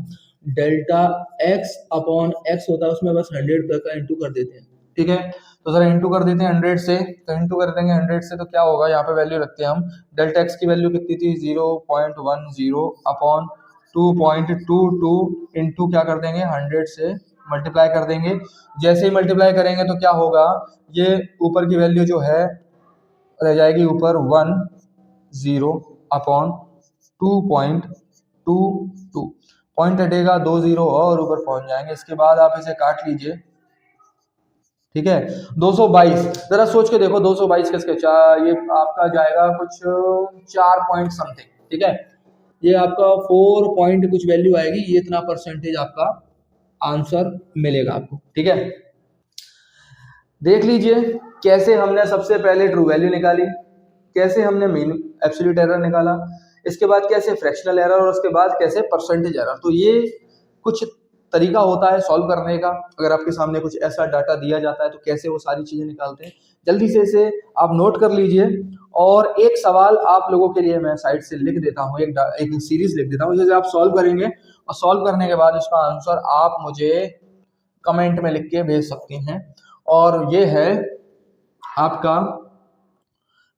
डेल्टा एक्स अपॉन एक्स होता है, उसमें बस 100 का इंटू कर देते हैं, ठीक है। तो जरा इंटू कर देते हैं 100 से, तो इंटू कर देंगे 100 से, तो क्या होगा, यहाँ पे वैल्यू रखते हैं हम, डेल्टा एक्स की वैल्यू कितनी थी 0.10 अपॉन 2.22 इंटू क्या कर देंगे 100 से मल्टीप्लाई कर देंगे। जैसे ही मल्टीप्लाई करेंगे तो क्या होगा, ये ऊपर की वैल्यू जो है रह जाएगी ऊपर 10 अपॉन 2.22, पॉइंट हटेगा 20 और ऊपर पहुंच जाएंगे। इसके बाद आप इसे काट लीजिए, ठीक है। 222, जरा सोच के देखो 222 किसके, ये आपका जाएगा कुछ 4 पॉइंट समथिंग, ठीक है। ये आपका 4 पॉइंट कुछ वैल्यू आएगी, ये इतना परसेंटेज आपका आंसर मिलेगा आपको, ठीक है। देख लीजिए कैसे हमने सबसे पहले ट्रू वैल्यू निकाली, कैसे हमने मीन एब्सोल्यूट एरर निकाला, इसके बाद कैसे फ्रैक्शनल एरर, और उसके बाद कैसे परसेंटेज एरर। तो ये कुछ तरीका होता है सॉल्व करने का, अगर आपके सामने कुछ ऐसा डाटा दिया जाता है तो कैसे वो सारी चीजें निकालते हैं, जल्दी से इसे आप नोट कर लीजिए। और एक सवाल आप लोगों के लिए मैं साइड से लिख देता हूँ, एक सीरीज लिख देता हूँ, जैसे आप सॉल्व करेंगे और सॉल्व करने के बाद इसका आंसर आप मुझे कमेंट में लिख के भेज सकते हैं। और ये है आपका,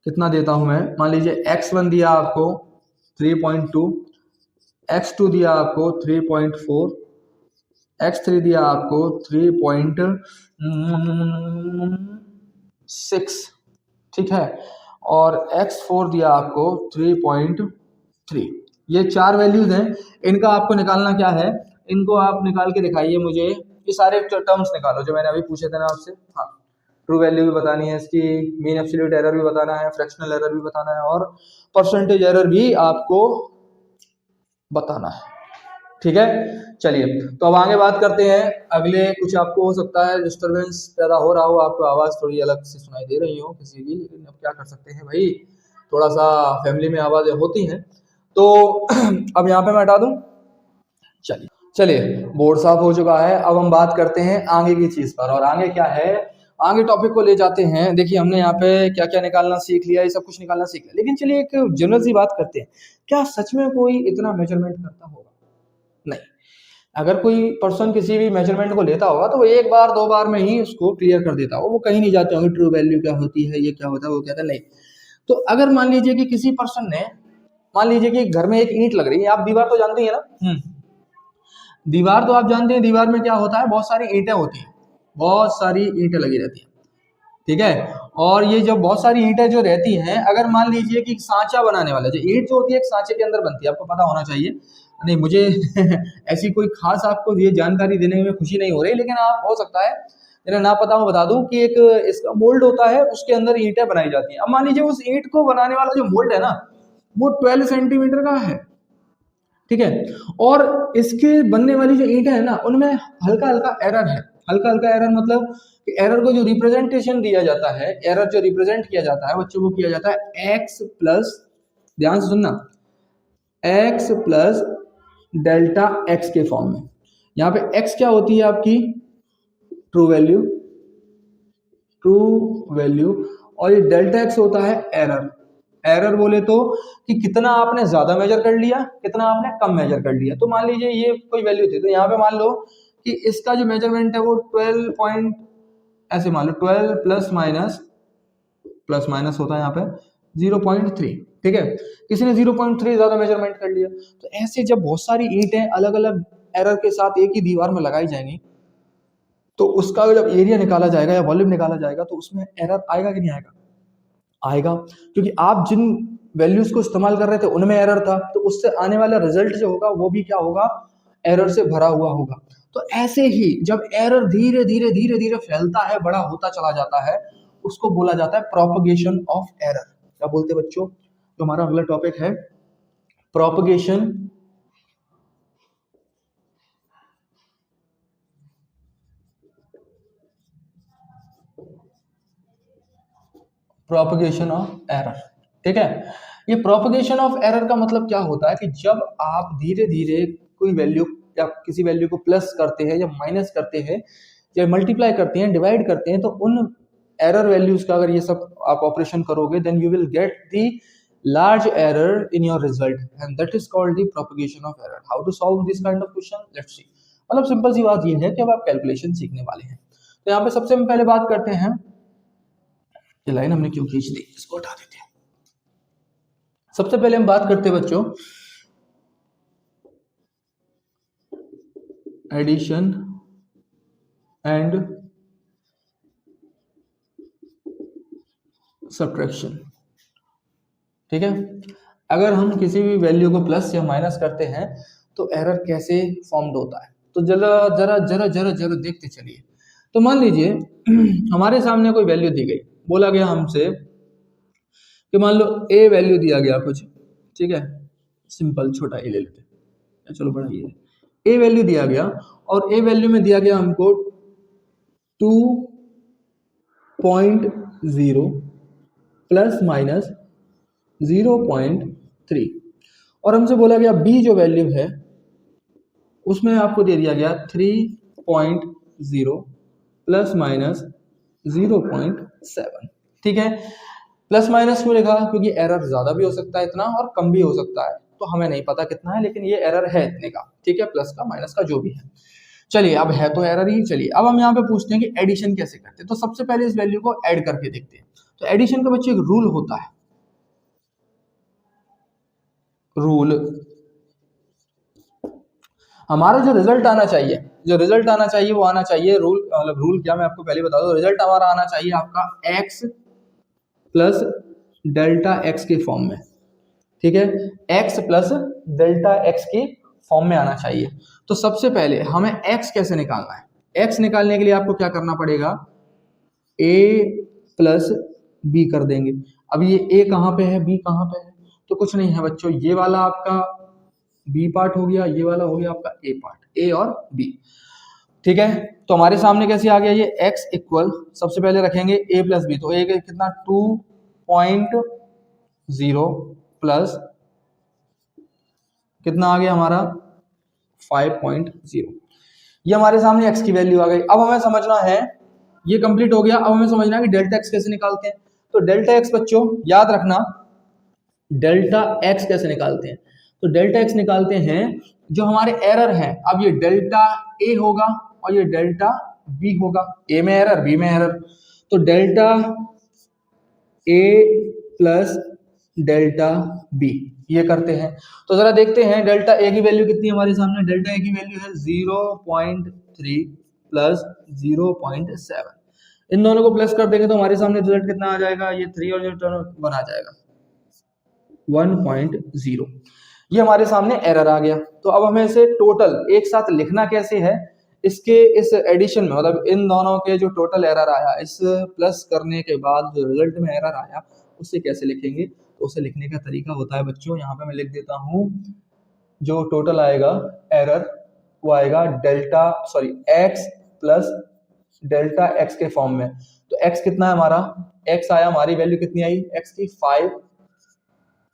कितना देता हूं मैं, मान लीजिए x1 दिया आपको 3.2, x2 दिया आपको 3.4, x3 दिया आपको 3.6, ठीक है, और x4 दिया आपको 3.3। ये 4 वैल्यूज हैं, इनका आपको निकालना क्या है, इनको आप निकाल के दिखाइए मुझे, ये सारे टर्म्स निकालो जो मैंने अभी पूछे थे ना आपसे। हाँ, ट्रू वैल्यू भी बतानी है इसकी, मीन एब्सोल्यूट एरर भी बताना है, फ्रैक्शनल एरर भी बताना है, और परसेंटेज एरर भी आपको बताना है, ठीक है। चलिए तो अब आगे बात करते हैं, अगले कुछ आपको हो सकता है डिस्टरबेंस पैदा हो रहा हो, आपको आवाज़ थोड़ी अलग से सुनाई दे रही हो किसी की, लेकिन अब क्या कर सकते हैं भाई, थोड़ा सा फैमिली में आवाज़ें होती हैं, तो अब यहाँ पे मैं हटा दूँ। चलिए चलिए, बोर्ड साफ हो चुका है, अब हम बात करते हैं आगे की चीज़ पर, और आगे क्या है, आगे टॉपिक को ले जाते हैं। देखिए हमने यहाँ पे क्या क्या निकालना सीख लिया, ये सब कुछ निकालना सीख लिया, लेकिन चलिए एक जनरल सी बात करते हैं, क्या सच में कोई इतना मेजरमेंट करता होगा? नहीं। अगर कोई पर्सन किसी भी मेजरमेंट को लेता होगा तो वो एक बार दो बार में ही उसको क्लियर कर देता होगा, वो कहीं नहीं जाते होंगे ट्रू वैल्यू क्या होती है, ये क्या होता है, वो कहता है नहीं। तो अगर मान लीजिए कि किसी पर्सन ने, मान लीजिए कि घर में एक ईंट लग रही है, आप दीवार तो जानते हैं ना, दीवार तो आप जानते हैं, दीवार में क्या होता है, बहुत सारी ईंटें होती हैं, बहुत सारी ईंटें लगी रहती हैं, ठीक है। और ये जो बहुत सारी ईंटें जो रहती हैं, अगर मान लीजिए कि सांचा बनाने वाला, जो ईंट जो होती है एक सांचे के अंदर बनती है, आपको पता होना चाहिए, नहीं मुझे ऐसी कोई खास आपको ये जानकारी देने में खुशी नहीं हो रही, लेकिन आप हो सकता है जिन्हें ना पता हो बता दूं कि एक इसका मोल्ड होता है, उसके अंदर ईंटें बनाई जाती हैं। अब मान लीजिए उस ईंट को बनाने वाला जो मोल्ड है ना, वो 12 सेंटीमीटर का है, ठीक है, और इसके बनने वाली जो ईंटें है ना, उनमें हल्का हल्का एरर है। हल्का हल्का एरर मतलब कि एरर को जो रिप्रेजेंटेशन दिया जाता है, एरर जो रिप्रेजेंट किया जाता है बच्चों को, किया जाता है एक्स प्लस, ध्यान से सुनना, एक्स प्लस डेल्टा एक्स के फॉर्म में। यहाँ पे एक्स क्या होती है आपकी, ट्रू वैल्यू, ट्रू वैल्यू, और ये डेल्टा एक्स होता है एरर। एरर बोले तो कि कितना आपने ज्यादा मेजर कर लिया, कितना आपने कम मेजर कर लिया। तो मान लीजिए ये कोई वैल्यू थी, तो यहाँ पे मान लो कि इसका जो मेजरमेंट है वो 12 पॉइंट, ऐसे मान लो 12 प्लस माइनस होता है यहाँ पे 0.3, ठीक है, किसी ने 0.3 ज्यादा मेजरमेंट कर लिया। तो ऐसे जब बहुत सारी ईंटें अलग अलग एरर के साथ एक ही दीवार में लगाई जाएंगी, तो उसका जब एरिया निकाला जाएगा या वॉल्यूम निकाला जाएगा, तो उसमें एरर आएगा कि नहीं आएगा? आएगा, क्योंकि आप जिन वैल्यूज को इस्तेमाल कर रहे थे उनमें एरर था, तो उससे आने वाला रिजल्ट जो होगा वो भी क्या होगा, एरर से भरा हुआ होगा। तो ऐसे ही जब एरर धीरे धीरे धीरे धीरे फैलता है, बड़ा होता चला जाता है, उसको बोला जाता है प्रोपगेशन ऑफ एरर। क्या बोलते हैं बच्चों? तो हमारा अगला टॉपिक है प्रोपगेशन प्रोपगेशन ऑफ एरर। ठीक है, ये प्रोपगेशन ऑफ एरर का मतलब क्या होता है कि जब आप धीरे धीरे कोई वैल्यू या किसी वैल्यू को प्लस करते हैं या माइनस करते हैं या मल्टीप्लाई करते हैं, डिवाइड करते हैं, तो उन एरर वैल्यूज का अगर ये सब आप ऑपरेशन करोगे, then you will get the large error in your result, and that is called the propagation of error. How to solve this kind of question? Let's see. मतलब सिंपल सी बात ये है कि अब आप कैलकुलेशन सीखने वाले हैं। तो यहाँ पे सबसे पहले बात करते हैं, ये लाइन हमने क्यों खींच दी, इसको हटा देते हैं। सबसे पहले हम बात करते हैं बच्चों एडिशन एंड सब्ट्रैक्शन। ठीक है, अगर हम किसी भी वैल्यू को प्लस या माइनस करते हैं तो एरर कैसे फॉर्म्ड होता है, तो जरा जरा जरा जरा जरा देखते चलिए। तो मान लीजिए हमारे सामने कोई वैल्यू दी गई, बोला गया हमसे कि मान लो ए वैल्यू दिया गया कुछ, ठीक है, सिंपल छोटा ए ले लेते हैं, चलो बड़ा ये ए वैल्यू दिया गया, और ए वैल्यू में दिया गया हमको 2.0 प्लस माइनस 0.3, और हमसे बोला गया बी जो वैल्यू है उसमें आपको दे दिया गया 3.0 प्लस माइनस 0.7। ठीक है, प्लस माइनस क्यों लिखा? क्योंकि एरर ज्यादा भी हो सकता है इतना और कम भी हो सकता है, तो हमें नहीं पता कितना है, लेकिन ये एरर है इतने का। ठीक है, प्लस का माइनस का जो भी है, चलिए अब है तो एरर ही। चलिए अब हम यहाँ पे पूछते हैं कि एडिशन कैसे करते हैं। तो सबसे पहले इस वैल्यू को ऐड करके देखते हैं। तो एडिशन का बच्चे एक रूल होता है, रूल हमारा जो रिजल्ट आना चाहिए, जो रिजल्ट आना चाहिए वो आना चाहिए, रूल मतलब रूल क्या मैं आपको पहले बता दूं, रिजल्ट हमारा आना चाहिए आपका x प्लस डेल्टा एक्स के फॉर्म में। ठीक है, x प्लस डेल्टा एक्स की फॉर्म में आना चाहिए। तो सबसे पहले हमें x कैसे निकालना है? x निकालने के लिए आपको क्या करना पड़ेगा, a प्लस b कर देंगे। अब ये a कहाँ पे है, b कहाँ पे है? तो कुछ नहीं है बच्चों, ये वाला आपका बी पार्ट हो गया, ये वाला हो गया आपका ए पार्ट, ए और बी। ठीक है, तो हमारे सामने कैसे आ गया ये x इक्वल, सबसे पहले रखेंगे a प्लस बी, तो a का कितना 2.0 प्लस कितना आ गया हमारा 5.0, ये हमारे सामने x की वैल्यू आ गई। अब हमें समझना है, ये कंप्लीट हो गया, अब हमें समझना है कि डेल्टा x कैसे निकालते हैं। तो डेल्टा x बच्चों याद रखना, डेल्टा x कैसे निकालते हैं? तो डेल्टा x निकालते हैं जो हमारे एरर हैं। अब ये डेल्टा a होगा और ये डेल्टा b होगा, a में एरर b में एरर, तो delta a plus delta b ये करते हैं। तो जरा देखते हैं डेल्टा a की वैल्यू कितनी है हमारे सामने, डेल्टा a की वैल्यू है 0.3 प्लस 0.7, इन दोनों को प्लस कर देंगे तो हमारे सामने रिजल्ट कितना आ जाएगा, ये 3 और 1 आ जाएगा 1.0, ये हमारे सामने एरर आ गया। तो अब हमें इसे टोटल एक साथ लिखना कैसे है, इसके इस एडिशन में मतलब इन दोनों के जो टोटल एरर आया, इस प्लस करने के बाद जो रिजल्ट में एरर आया उसे कैसे लिखेंगे? तो उसे लिखने का तरीका होता है बच्चों, यहाँ पे मैं लिख देता हूँ, जो टोटल आएगा एरर वो आएगा delta sorry x plus delta x के फॉर्म में। तो एक्स कितना है हमारा, एक्स आया, हमारी वैल्यू कितनी आई एक्स की 5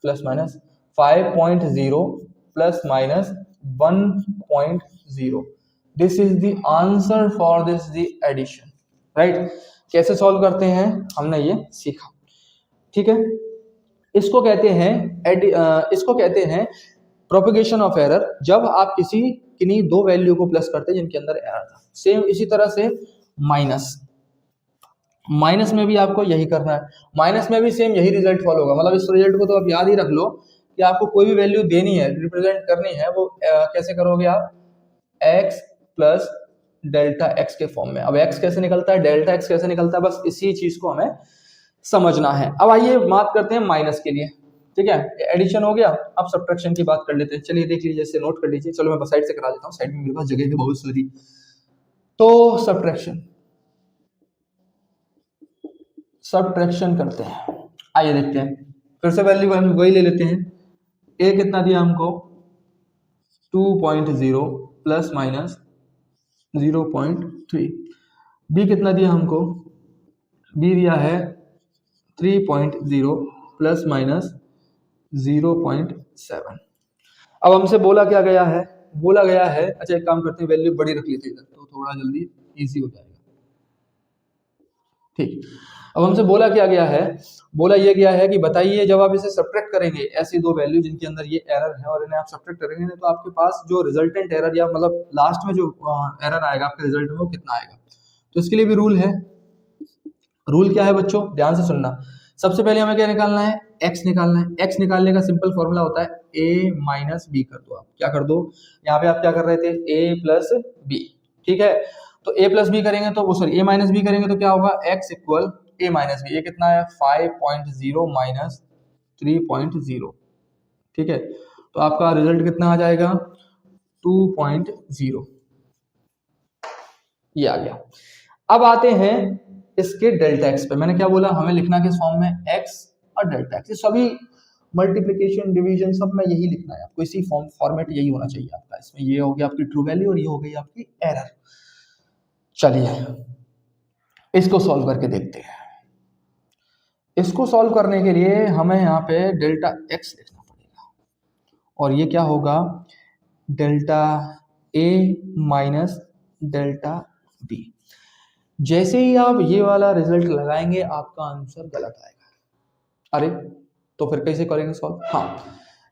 plus minus 5.0 plus minus 1.0, this is the answer for this the addition, right. कैसे सॉल्व करते हैं हमने ये सीखा। ठीक है, इसको कहते हैं इसको कहते हैं प्रोपेगेशन ऑफ एरर, जब आप किसी किन्हीं दो वैल्यू को प्लस करते हैं जिनके अंदर एरर था। सेम इसी तरह से माइनस, माइनस में भी आपको यही करना है, माइनस में भी सेम यही रिजल्ट फॉलो होगा। मतलब इस रिजल्ट को तो आप याद ही रख लो कि आपको कोई भी वैल्यू देनी है, रिप्रेजेंट करनी है, वो कैसे करोगे आप, x प्लस डेल्टा x के फॉर्म में। अब x कैसे निकलता है, डेल्टा x कैसे निकलता है, बस इसी चीज को हमें समझना है। अब आइए बात करते हैं माइनस के लिए, ठीक है, एडिशन हो गया, अब सब्ट्रैक्शन की बात कर लेते हैं। चलिए देख लीजिए, इसे नोट कर लीजिए। चलो मैं साइड से करा देता हूँ, साइड में मेरे पास जगह है बहुत सारी। तो सब्ट्रैक्शन सब्ट्रैक्शन करते हैं, आइए देखते हैं। फिर से वैल्यू वही ले लेते हैं। ए कितना दिया हमको, 2.0 प्लस माइनस 0.3। बी कितना दिया हमको, बी दिया है 3.0 प्लस माइनस 0.7। अब हमसे बोला क्या गया है, बोला गया है, अच्छा एक काम करते हैं, वैल्यू बड़ी रख लेते हैं इधर, तो थोड़ा जल्दी इजी हो जाएगा। ठीक, अब हमसे बोला क्या गया है, बोला यह गया है कि बताइए जब आप इसे सब्ट्रैक्ट करेंगे, ऐसी दो वैल्यू जिनके अंदर ये एरर है और इन्हें आप सब्ट्रैक्ट करेंगे तो आपके पास जो रिजल्टेंट एरर या मतलब लास्ट में जो एरर आएगा आपके रिजल्ट में वो कितना आएगा। तो इसके लिए भी रूल है। रूल क्या है बच्चों, ध्यान से सुनना। सबसे पहले हमें क्या निकालना है, x निकालना है। x निकालने का सिंपल फॉर्मूला होता है a माइनस बी। कर दो, आप क्या कर दो, यहाँ पे आप क्या कर रहे थे, a प्लस बी, ठीक है। तो a प्लस बी करेंगे तो वो सॉरी a माइनस बी करेंगे तो क्या होगा, x equal a minus B. ये कितना है, 5.0 माइनस 3.0, ठीक है। तो आपका रिजल्ट कितना आ जाएगा, 2.0, ये आ गया। अब आते हैं इसके डेल्टा एक्स पे। मैंने क्या बोला, हमें लिखना किस फॉर्म में, एक्स और डेल्टा एक्स। सभी मल्टीप्लिकेशन डिवीजन सब में यही लिखना है आपको, इसी फॉर्मेट यही होना चाहिए आपका। इसमें ये हो गया आपकी ट्रू वैल्यू और ये हो गई आपकी एरर। चलिए इसको सॉल्व करके देखते हैं। इसको सॉल्व करने के लिए हमें यहाँ पे डेल्टा एक्स लिखना पड़ेगा और ये क्या होगा, delta A minus delta B. जैसे ही आप ये वाला रिजल्ट लगाएंगे आपका आंसर गलत आएगा। अरे तो फिर कैसे करेंगे सॉल्व, हाँ,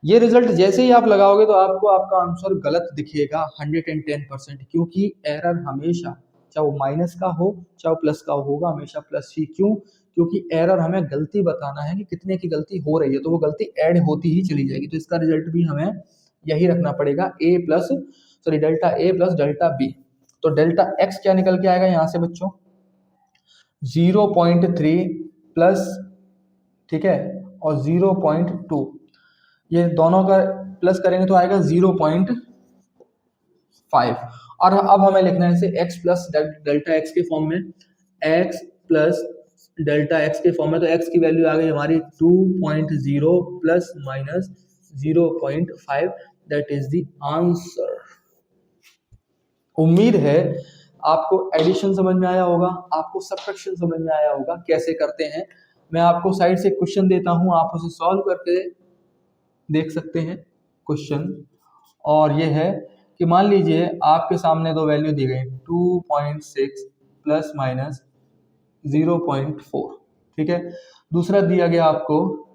ये रिजल्ट जैसे ही आप लगाओगे तो आपको आपका आंसर गलत दिखेगा 110%, क्योंकि एरर हमेशा चाहे वो माइनस का हो चाहे वो प्लस का होगा, हमेशा प्लस ही। क्यों, क्योंकि एरर हमें गलती बताना है कि कितने की गलती हो रही है, तो वो गलती ऐड होती ही चली जाएगी। तो इसका रिजल्ट भी हमें यही रखना पड़ेगा, ए plus sorry delta A plus delta B. तो डेल्टा एक्स क्या निकल के आएगा यहाँ से बच्चों, 0.3 प्लस, ठीक है, और 0.2, ये दोनों का प्लस करेंगे तो आएगा 0.5। और अब हमें लिखना है इसे x प्लस डेल्टा एक्स के फॉर्म में, x प्लस डेल्टा एक्स के फॉर्म में। तो x की वैल्यू आ गई हमारी 2.0 plus minus 0.5, that is the answer. उम्मीद है आपको एडिशन समझ में आया होगा, आपको सब्ट्रैक्शन समझ में आया होगा कैसे करते हैं। मैं आपको साइड से क्वेश्चन देता हूं, आप उसे सॉल्व करके देख सकते हैं क्वेश्चन। और ये है कि मान लीजिए आपके सामने दो वैल्यू दी गई, 2.6 प्लस माइनस 0.4, ठीक है। दूसरा दिया गया आपको,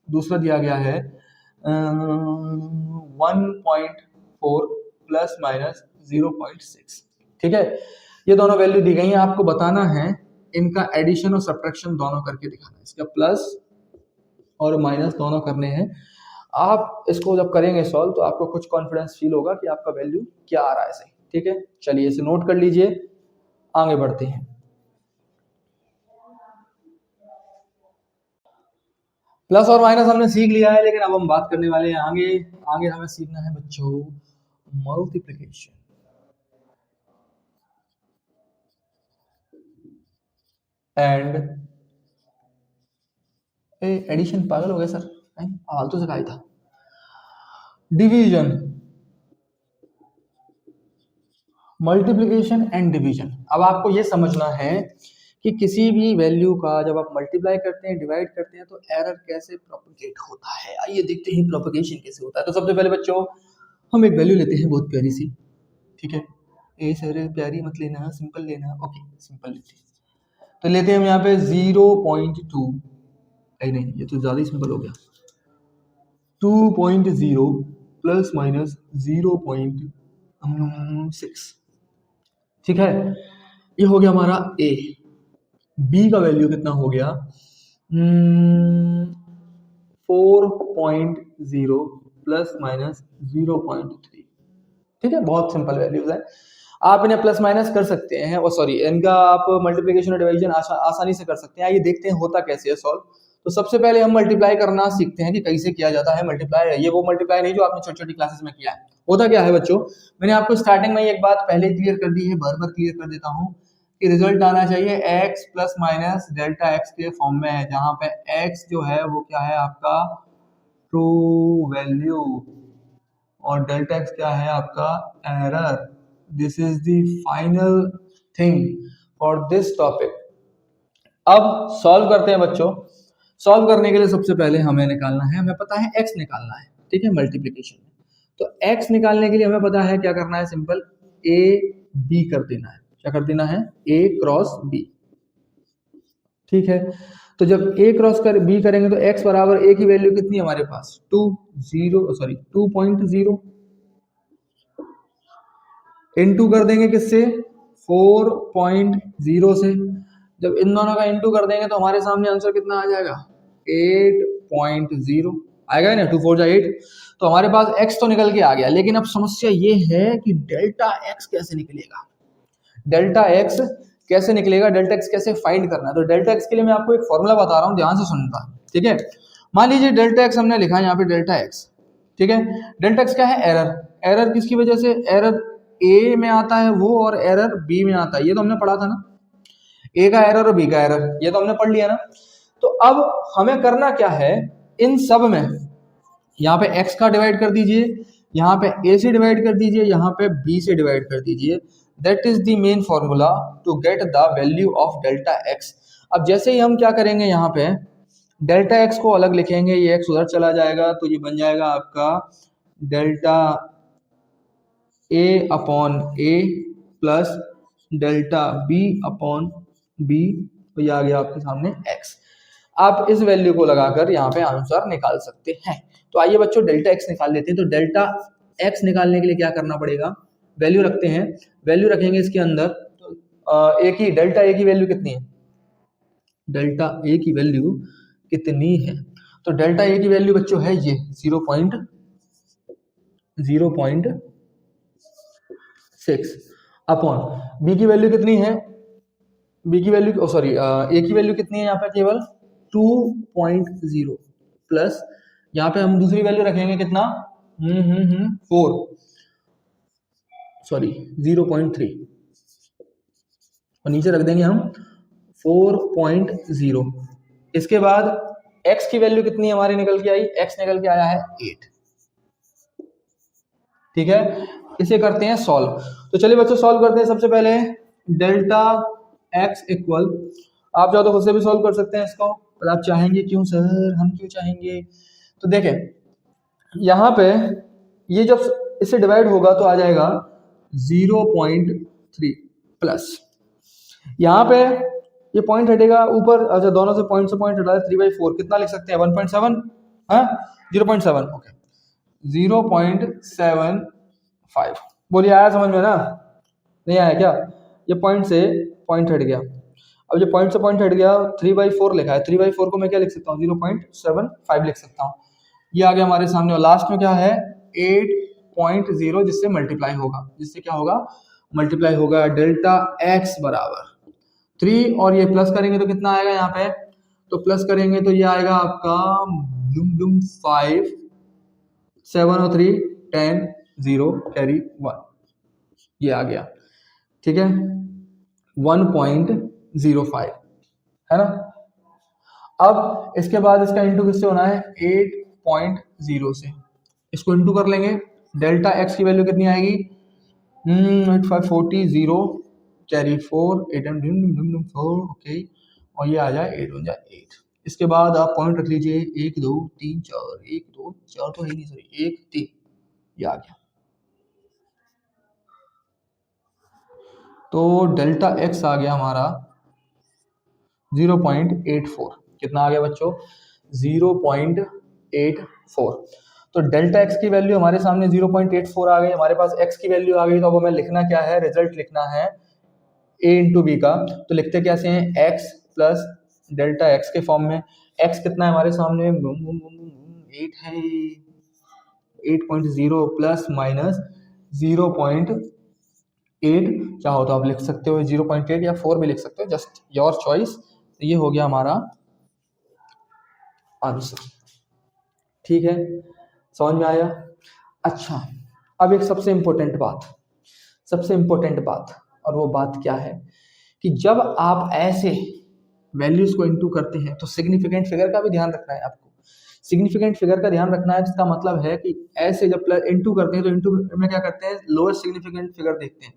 दूसरा दिया गया है 1.4 प्लस माइनस 0.6, ठीक है। ये दोनों वैल्यू दी गई हैं, आपको बताना है इनका एडिशन और सब्ट्रैक्शन दोनों करके दिखाना है, इसका प्लस और माइनस दोनों करने हैं। आप इसको जब करेंगे सॉल्व तो आपको कुछ कॉन्फिडेंस फील होगा कि आपका वैल्यू क्या आ रहा है सही, ठीक है। चलिए इसे नोट कर लीजिए, आगे बढ़ते हैं। प्लस और माइनस हमने सीख लिया है, लेकिन अब हम बात करने वाले हैं आगे। आगे हमें सीखना है बच्चों मल्टीप्लिकेशन एंड एडिशन। पागल हो गए सर, फालतू से कहा था। Division, multiplication and division. अब आपको ये समझना है कि किसी भी वैल्यू का जब आप मल्टीप्लाई करते हैं, डिवाइड करते हैं, तो एरर कैसे प्रोपगेट होता है। आइए देखते हैं प्रोपगेशन कैसे होता है। तो सबसे पहले बच्चों हम एक वैल्यू लेते हैं बहुत प्यारी सी, ठीक है। ए सर प्यारी मत लेना, सिंपल लेना, ओके सिंपल लेते हैं। तो लेते हैं हम यहाँ पे 0.2, नहीं ये तो ज़्यादा ही सिंपल हो गया, 2.0 प्लस माइनस 0.6, ठीक है। ये हो गया हमारा ए। बी का वैल्यू कितना हो गया, 4.0 प्लस माइनस 0.3, ठीक है। बहुत सिंपल वैल्यूज है। आप इन्हें प्लस माइनस कर सकते हैं, और सॉरी इनका आप मल्टीप्लिकेशन और डिवीजन आसानी से कर सकते हैं। आइए देखते हैं होता कैसे है सॉल्व। तो सबसे पहले हम मल्टीप्लाई करना सीखते हैं कि कैसे किया जाता है मल्टीप्लाई। ये वो मल्टीप्लाई नहीं जो आपने छोटी छोटी क्लासेस में किया है। होता क्या है बच्चों, मैंने आपको स्टार्टिंग में एक बात पहले क्लियर कर दी है, बार बार क्लियर कर देता हूँ कि रिजल्ट आना चाहिए x plus minus delta x के फॉर्म में है, जहां पे x जो है वो क्या है आपका ट्रू वैल्यू और डेल्टा एक्स क्या है आपका error. This is the final thing for this topic. अब सॉल्व करते हैं बच्चों। सॉल्व करने के लिए सबसे पहले हमें निकालना है, हमें पता है x निकालना है, ठीक है, मल्टीप्लिकेशन में। तो x निकालने के लिए हमें पता है क्या करना है, सिंपल a b कर देना है। क्या कर देना है, a क्रॉस b, ठीक है। तो जब a क्रॉस कर b करेंगे तो x बराबर a की वैल्यू कितनी है हमारे पास 2.0 इनटू कर देंगे किससे 4.0 से। जब इन दोनों का इनटू कर देंगे तो हमारे सामने आंसर कितना आ जाएगा 8.0 आएगा ना, 2 4 जा 8। तो हमारे पास x तो निकल के आ गया, लेकिन अब समस्या ये है कि डेल्टा x कैसे निकलेगा। डेल्टा x कैसे निकलेगा, डेल्टा x कैसे फाइंड करना है। तो डेल्टा x के लिए मैं आपको एक फॉर्मूला बता रहा हूँ, ध्यान से सुनना, ठीक है। मान लीजिए डेल्टा x हमने लिखा है यहाँ पे डेल्टा x, ठीक है। डेल्टा x क्या है, एरर। एरर किसकी वजह से, एरर a में आता है वो और एरर b में आता है, ये तो हमने पढ़ा था ना, a का एरर और b का एरर, ये तो हमने पढ़ लिया ना। तो अब हमें करना क्या है, इन सब में यहाँ पे x का डिवाइड कर दीजिए, यहाँ पे a से डिवाइड कर दीजिए, यहाँ पे b से डिवाइड कर दीजिए। That is the main formula to get the value of delta x। अब जैसे ही हम क्या करेंगे, यहाँ पे डेल्टा x को अलग लिखेंगे, ये x उधर चला जाएगा, तो ये बन जाएगा आपका delta a upon a plus delta b upon b, तो ये आ गया आपके सामने x। आप इस वैल्यू को लगाकर यहाँ पे आंसर निकाल सकते हैं। तो आइए बच्चों डेल्टा x निकाल लेते हैं। तो डेल्टा x निकालने के लिए क्या करना पड़ेगा, वैल्यू रखते हैं, वैल्यू रखेंगे इसके अंदर। तो a की डेल्टा a की वैल्यू कितनी है, डेल्टा a की वैल्यू कितनी है, तो डेल्टा a की वैल्यू बच्चों है ये 0.6 अपॉन b की वैल्यू कितनी है, b की वैल्यू सॉरी a की वैल्यू कितनी है यहाँ पे केवल 2.0 प्लस यहाँ पे हम दूसरी वैल्यू रखेंगे कितना 4 सॉरी 0.3 और नीचे रख देंगे हम 4.0। इसके बाद x की वैल्यू कितनी हमारी निकल के आई, x निकल के आया है 8, ठीक है। इसे करते हैं सॉल्व। तो चलिए बच्चों सॉल्व करते हैं। सबसे पहले डेल्टा x इक्वल, आप चाहो तो खुद से भी सॉल्व कर सकते हैं इसको, पर आप चाहेंगे क्यों सर, हम क्यों चाहेंगे। तो देखें यहाँ पे ये जब इससे डिवाइड होगा तो आ जाएगा 0.3 प्लस यहाँ पे ये पॉइंट हटेगा ऊपर, अच्छा दोनों से पॉइंट हटा 3/4 कितना लिख सकते हैं 1.7, हाँ 0.7 ओके 0.75। बोलिए आया समझ में ना, नहीं आया क्या, ये पॉइंट से पॉइंट हट गया। अब जो पॉइंट से पॉइंट हट गया 3/4 लिखा है, 3/4 को मैं क्या लिख सकता हूँ 0.75 लिख सकता हूँ। ये आ गया हमारे सामने और लास्ट में क्या है 8.0 जिससे मल्टीप्लाई होगा, जिससे क्या होगा मल्टीप्लाई होगा डेल्टा x बराबर 3 और ये प्लस करेंगे तो कितना आएगा यहाँ पे, तो प्लस करेंगे तो ये आएगा आपका 5 7 और 3 10 0 कैरी 1, ये आ गया, ठीक है 1.05 है ना। अब इसके बाद इसका इंटू किससे होना है 8.0 से, इसको इंटू कर लेंगे। डेल्टा x की वैल्यू कितनी आएगी 8540 0 कैरी 4 8 4 ओके, और ये आ जाए 8 1 जाए 8। इसके बाद आप पॉइंट रख लीजिए 1 2 3 4 1 2 4 तो है नहीं सॉरी 1 3, ये आ गया। तो डेल्टा x आ गया हमारा 0.84, कितना आ गया बच्चों 0.84। तो डेल्टा x की वैल्यू हमारे सामने 0.84 आ गई, हमारे पास x की वैल्यू आ गई। तो अब हमें लिखना क्या है, रिजल्ट लिखना है a इंटू बी का। तो लिखते कैसे हैं x प्लस डेल्टा x के फॉर्म में। x कितना है हमारे सामने 8 है, 8.0 प्लस माइनस 0.84 8, चाहो तो आप लिख सकते हो 0.8 या 4 भी लिख सकते हो, जस्ट योर चॉइस। तो ये हो गया हमारा आंसर। ठीक है, समझ में आया? अच्छा, अब एक सबसे इंपॉर्टेंट बात, सबसे इंपॉर्टेंट बात, और वो बात क्या है कि जब आप ऐसे वैल्यूज को इनटू करते हैं तो सिग्निफिकेंट फिगर का भी ध्यान रखना है आपको। सिग्निफिकेंट फिगर का ध्यान रखना है, जिसका मतलब है कि ऐसे जब इनटू करते हैं तो इनटू में क्या करते हैं, लोएस्ट सिग्निफिकेंट फिगर देखते हैं।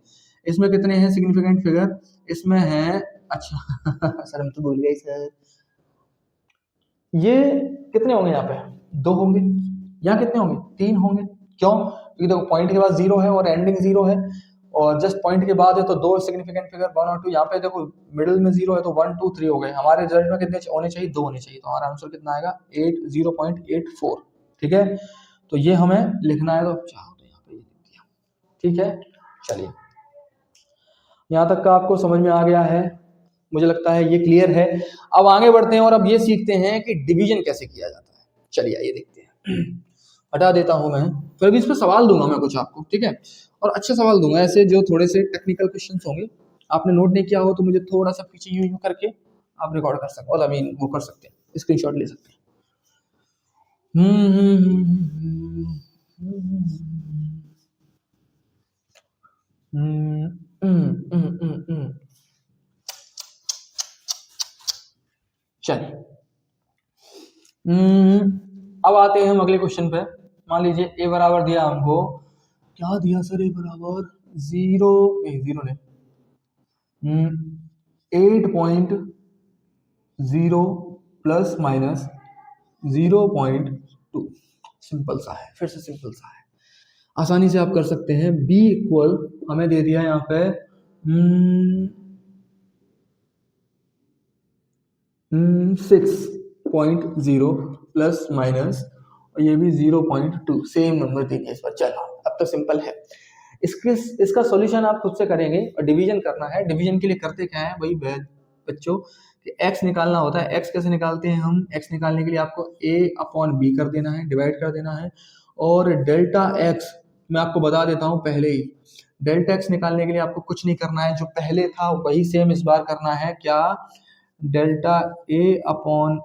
इसमें कितने हैं सिग्निफिकेंट फिगर? इसमें है, अच्छा सर हम तो भूल गए सर, ये कितने होंगे यहाँ पे? 2 होंगे। यहाँ कितने होंगे? 3 होंगे। क्यों? क्योंकि देखो पॉइंट के बाद 0 है और एंडिंग 0 है, और जस्ट पॉइंट के बाद है तो 2 सिग्निफिकेंट फिगर 1 और 2। यहाँ पे देखो मिडिल में 0 है तो 1 2 3 हो गए। हमारे रिजल्ट में कितने होने चाहिए? 2 होने चाहिए। तो हमारा आंसर कितना आएगा? 0.84। ठीक है, तो ये हमें लिखना है, तो चाहो तो यहाँ पे ये लिख दिया। ठीक है, चलिए यहाँ तक का आपको समझ में आ गया है, मुझे लगता है ये क्लियर है। अब आगे बढ़ते हैं और अब ये सीखते हैं कि डिवीजन कैसे किया जाता है। चलिए आइए देखते हैं। हटा देता हूं मैं, फिर भी इस पर सवाल दूंगा मैं कुछ आपको, ठीक है, और अच्छे सवाल दूंगा ऐसे जो थोड़े से टेक्निकल क्वेश्चंस होंगे। आपने नोट नहीं किया हो तो मुझे थोड़ा सा पीछे यूं यूं करके आप रिकॉर्ड कर सकते हो, और वो कर सकते हैं, स्क्रीनशॉट ले सकते हैं। चलिए, अब आते हैं हम अगले क्वेश्चन पे। मान लीजिए ए बराबर दिया हमको, क्या दिया सर? ए बराबर 0, नहीं 0 नहीं, 8.0 प्लस माइनस 0.2। सिंपल सा है, फिर से सिंपल सा है, आसानी से आप कर सकते हैं। b इक्वल हमें दे दिया यहाँ पे 6.0 प्लस माइनस, और ये भी 0.2, सेम नंबर दे दिया इस पर। चलो अब तो सिंपल है। इसका सॉल्यूशन आप खुद से करेंगे, और डिवीजन करना है। डिवीजन के लिए करते क्या है भाई बच्चों, कि x निकालना होता है। x कैसे निकालते हैं हम? x निकालने के लिए आपको a अपॉन b कर देना है, डिवाइड कर देना है। और डेल्टा x मैं आपको बता देता हूँ पहले ही, डेल्टा x निकालने के लिए आपको कुछ नहीं करना है, जो पहले था वही सेम इस बार करना है। क्या? Delta a upon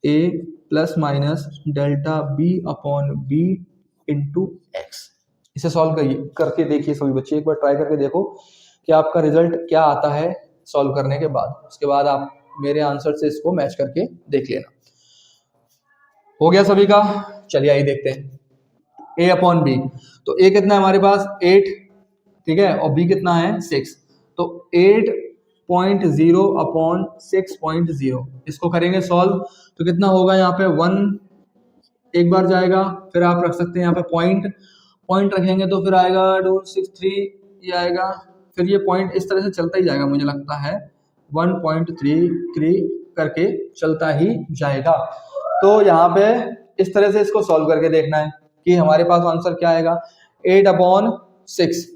a plus minus delta b upon b into x. इसे सॉल्व करके देखिए सभी बच्चे, एक बार ट्राई करके देखो कि आपका रिजल्ट क्या आता है सॉल्व करने के बाद। उसके बाद आप मेरे आंसर से इसको मैच करके देख लेना। हो गया सभी का? चलिए आइए देखते हैं। a अपॉन बी, तो a कितना है हमारे पास? 8, ठीक है, और b कितना है? 6। तो 8.0 अपॉन 6.0, इसको करेंगे सॉल्व तो कितना होगा? यहाँ पे 1 एक बार जाएगा, फिर आप रख सकते हैं यहाँ पे पॉइंट रखेंगे तो फिर आएगा 263, ये आएगा, फिर ये पॉइंट इस तरह से चलता ही जाएगा, मुझे लगता है 1.33 करके चलता ही जाएगा। तो यहाँ पे इस तरह से इसको सॉल्व करके देखना है कि हमारे पास आंसर क्या आएगा। 8/6।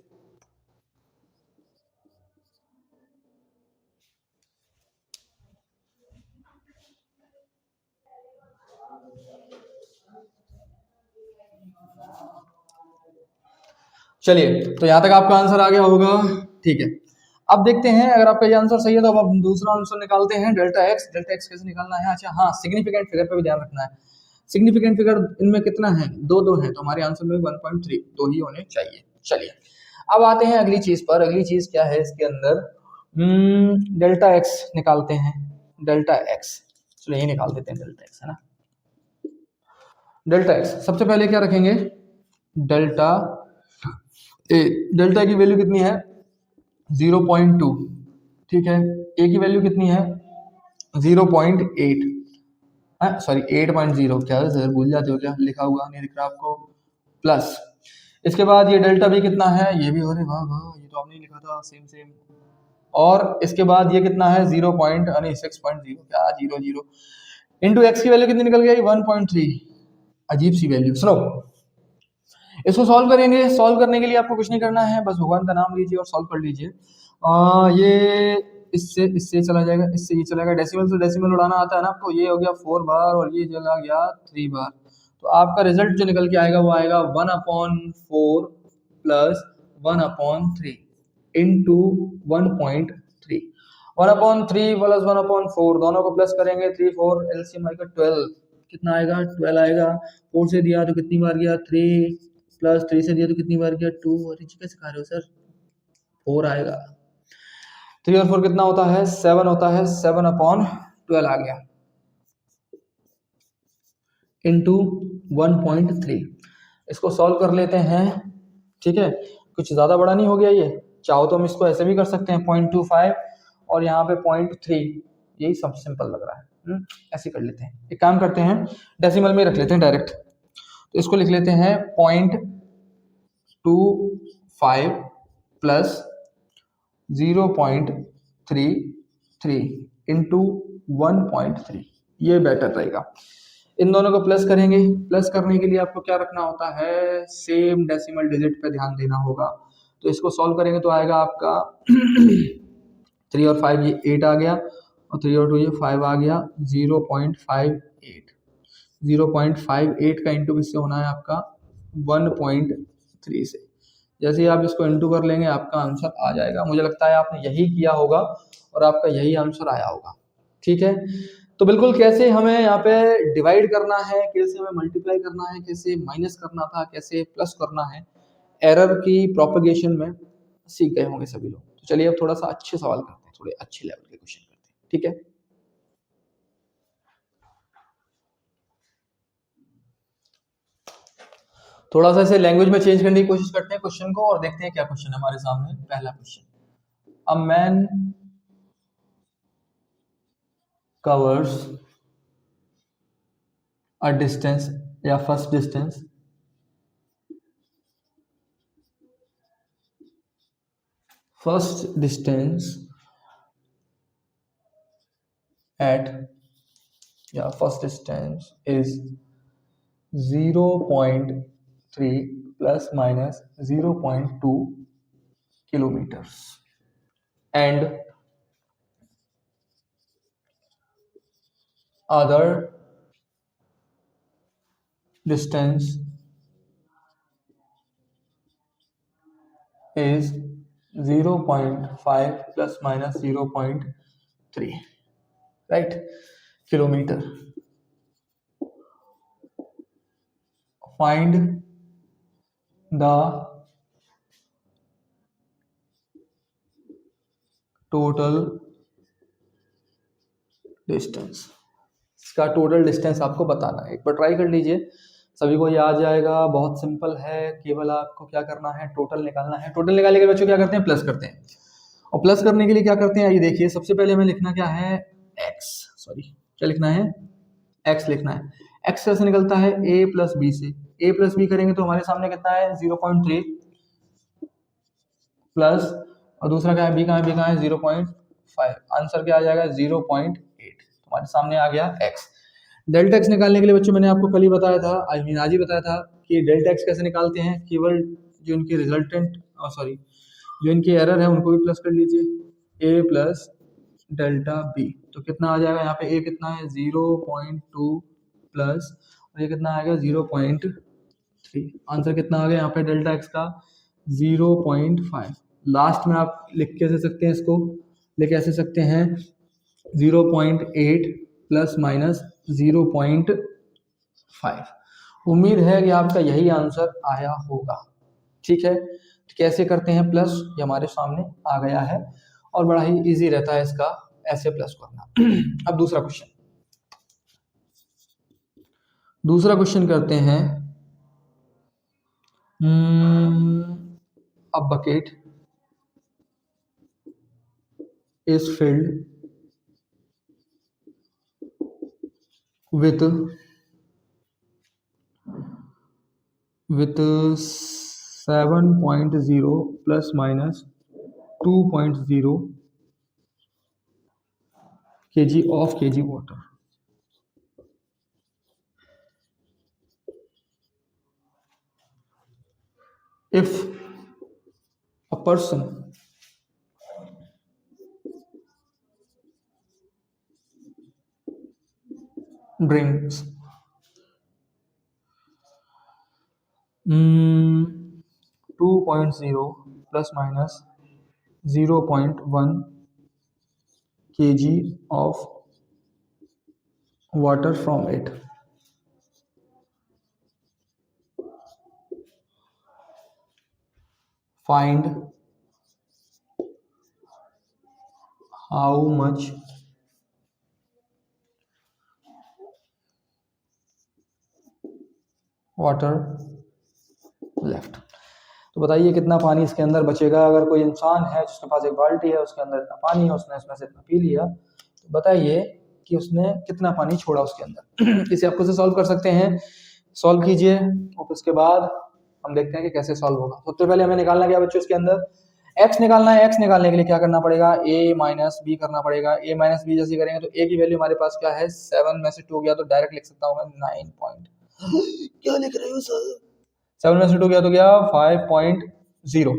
चलिए, तो यहां तक आपका आंसर आ गया होगा, ठीक है। अब देखते हैं, अगर आपका ये आंसर सही है तो अब हम दूसरा आंसर निकालते हैं, डेल्टा एक्स। डेल्टा एक्स कैसे निकालना है? अच्छा हाँ, सिग्निफिकेंट फिगर पे भी ध्यान रखना है। सिग्निफिकेंट फिगर इनमें कितना है? दो है, तो हमारे आंसर में 1.3 दो ही होने चाहिए। चलिए, अब आते हैं अगली चीज पर। अगली चीज क्या है इसके अंदर? डेल्टा एक्स निकालते हैं। डेल्टा एक्स, चलो यही निकाल देते हैं, डेल्टा एक्स है ना। डेल्टा एक्स सबसे पहले क्या रखेंगे? डेल्टा ए, डेल्टा की वैल्यू कितनी है? 0.2, ठीक है। ए की वैल्यू कितनी है? 0.8, सॉरी 8.0, क्या है सर भूल जाते हो क्या? लिखा हुआ नहीं दिख रहा आपको? प्लस इसके बाद ये डेल्टा बी कितना है? ये भी, अरे वाह वाह, ये तो आपने लिखा था सेम सेम। और इसके बाद ये कितना है? 6.0, क्या 0 इंटू एक्स की वैल्यू कितनी निकल गई? 1.3। अजीब सी वैल्यू। सुनो, इसको सॉल्व करेंगे। सॉल्व करने के लिए आपको कुछ नहीं करना है, बस भगवान का नाम लीजिए और सॉल्व कर लीजिए। ये इससे चला जाएगा, इससे ये चला गया, डेसिमल से डेसिमल उड़ाना आता है ना आपको। ये हो गया 4 बार और ये चला गया 3 बार। तो आपका रिजल्ट जो निकल के आएगा वो आएगा 1/4 प्लस 1/3। इंटू 1.3, 1/3 प्लस 1/4, दोनों को प्लस करेंगे 3 4 एलसीएम आएगा 12, कितना आएगा 12 आएगा। 4 से दिया तो कितनी बार गया 3, प्लस 3 से दिया तो कितनी बार गया 2, अरे जी कैसे खा रहे हो सर, 4 आएगा। 3 और 4 कितना होता है 7 होता है, 7/12 आ गया इंटू 1.3। इसको सॉल्व कर लेते हैं, ठीक है, कुछ ज़्यादा बड़ा नहीं हो गया ये, चाहो तो हम इसको ऐसे भी कर सकते हैं 0.25 और यहाँ पे 0.3, यही सब सिंपल लग रहा है। ऐसे कर लेते हैं, एक काम करते हैं डेसिमल में रख लेते हैं डायरेक्ट, तो इसको लिख लेते हैं 0.25 प्लस 0.33 इंटू 1.3, ये बेटर रहेगा। इन दोनों को प्लस करेंगे, प्लस करने के लिए आपको क्या रखना होता है, सेम डेसिमल डिजिट पे ध्यान देना होगा। तो इसको सॉल्व करेंगे तो आएगा आपका 3 और 5 ये 8 आ गया, और 3 और 2 ये 5 आ गया, 0.58, 0.58 का इंटू किससे होना है आपका 1.3 से। जैसे ही आप इसको इंटू कर लेंगे आपका आंसर आ जाएगा। मुझे लगता है आपने यही किया होगा और आपका यही आंसर आया होगा, ठीक है। तो बिल्कुल कैसे हमें यहाँ पे डिवाइड करना है, कैसे हमें मल्टीप्लाई करना है, कैसे माइनस करना था, कैसे प्लस करना है, एरर की प्रोपगेशन में सीख गए होंगे सभी लोग। तो चलिए अब थोड़ा सा अच्छे सवाल करते हैं, थोड़े अच्छे लेवल के क्वेश्चन करते हैं, ठीक है। थोड़ा सा इसे लैंग्वेज में चेंज करने की कोशिश करते हैं क्वेश्चन को, और देखते हैं क्या क्वेश्चन है हमारे सामने। पहला question, a man covers a distance या first distance at या first distance is 0.3 plus minus 0.2 kilometers and other distance is 0.5 plus minus 0.3, right, kilometer. Find the total distance, इसका टोटल डिस्टेंस आपको बताना है। एक बार ट्राई कर लीजिए, सभी को ये आ जाएगा, बहुत सिंपल है, केवल आपको क्या करना है टोटल निकालना है। टोटल निकालने के बच्चों क्या करते हैं प्लस करते हैं, और प्लस करने के लिए क्या करते हैं ये देखिए, सबसे पहले हमें लिखना क्या है एक्स, सॉरी क्या लिखना है एक्स लिखना है। एक्स कैसे निकलता है ए प्लस बी से, ए प्लस बी करेंगे तो हमारे सामने कितना है 0.3 प्लस, और दूसरा क्या है बी कहाँ है, बी कहाँ है 0.5, आंसर क्या आ जाएगा 0.8, हमारे सामने आ गया एक्स। डेल्टा एक्स निकालने के लिए बच्चों मैंने आपको कल ही बताया था, आई मीन आज ही बताया था कि डेल्टा एक्स कैसे निकालते हैं, केवल जो इनकी रिजल्टेंट सॉरी जो इनकी एरर है उनको भी प्लस कर लीजिए, ए प्लस डेल्टा बी, तो कितना आ जाएगा यहाँ पे ए कितना है 0.2 प्लस, और ये कितना आएगा 0.3, आंसर कितना आ गया यहाँ पे डेल्टा एक्स का 0.5। लास्ट में आप लिख कैसे सकते हैं इसको, लिख कैसे सकते हैं 0.8 प्लस माइनस 0.5। उम्मीद है कि आपका यही आंसर आया होगा, ठीक है। तो कैसे करते हैं प्लस, ये हमारे सामने आ गया है, और बड़ा ही इजी रहता है इसका ऐसे प्लस करना। अब दूसरा क्वेश्चन करते हैं। A bucket is filled with 7.0 plus minus 2.0 kg of kg water. If a person drinks 2.0 plus minus 0.1 kg of water from it. Find how much water left. तो बताइए कितना पानी इसके अंदर बचेगा। अगर कोई इंसान है जिसके पास एक बाल्टी है, उसके अंदर इतना पानी है, उसने इसमें से इतना पी लिया, तो बताइए कि उसने कितना पानी छोड़ा उसके अंदर। इसे आप खुद से सॉल्व कर सकते हैं, सॉल्व कीजिए और उसके बाद हम देखते हैं कि कैसे सॉल्व होगा। सबसे पहले हमें निकालना क्या बच्चों इसके अंदर, x निकालना है। x निकालने के लिए क्या करना पड़ेगा, a माइनस बी करना पड़ेगा। a माइनस बी जैसे करेंगे तो a की वैल्यू हमारे पास क्या है 7 में से 2 गया तो डायरेक्ट लिख सकता हूँ मैं 9 पॉइंट क्या लिख रहे हो सर, 7 में से 2 गया तो क्या 5.0।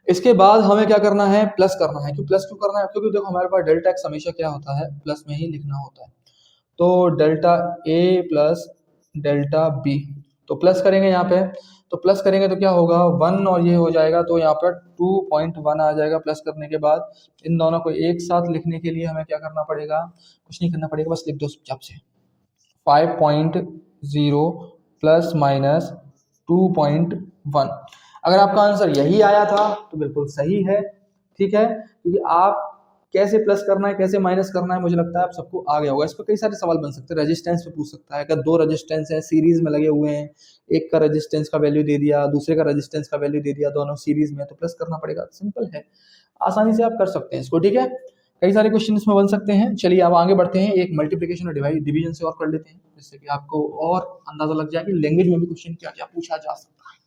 इसके बाद हमें क्या करना है, प्लस करना है। क्यों प्लस क्यों करना है, क्योंकि देखो हमारे पास डेल्टा एक्स हमेशा क्या होता है, प्लस में ही लिखना होता है। तो delta A plus delta B, तो प्लस करेंगे यहाँ पे, तो प्लस करेंगे तो क्या होगा 1 और ये हो जाएगा, तो यहाँ पर 2.1 आ जाएगा। प्लस करने के बाद इन दोनों को एक साथ लिखने के लिए हमें क्या करना पड़ेगा, कुछ नहीं करना पड़ेगा, बस लिख दो चुपचाप से 5.0 प्लस माइनस 2.1। अगर आपका आंसर यही आया था तो बिल्कुल सही है, ठीक है, क्योंकि आप कैसे प्लस करना है कैसे माइनस करना है मुझे लगता है आप सबको आ गया होगा। इस पर कई सारे सवाल बन सकते हैं, रेजिस्टेंस पे पूछ सकता है, अगर 2 रेजिस्टेंस है सीरीज में लगे हुए हैं, एक का रेजिस्टेंस का वैल्यू दे दिया, दूसरे का रेजिस्टेंस का वैल्यू दे दिया, दोनों सीरीज में, तो प्लस करना पड़ेगा। सिंपल है, आसानी से आप कर सकते हैं इसको, ठीक है। कई सारे क्वेश्चन इसमें बन सकते हैं। चलिए अब आगे बढ़ते हैं, एक मल्टीप्लिकेशन और डिवीजन से और कर लेते हैं, जिससे कि आपको और अंदाजा लग जाए कि लैंग्वेज में भी क्वेश्चन क्या क्या पूछा जा सकता है।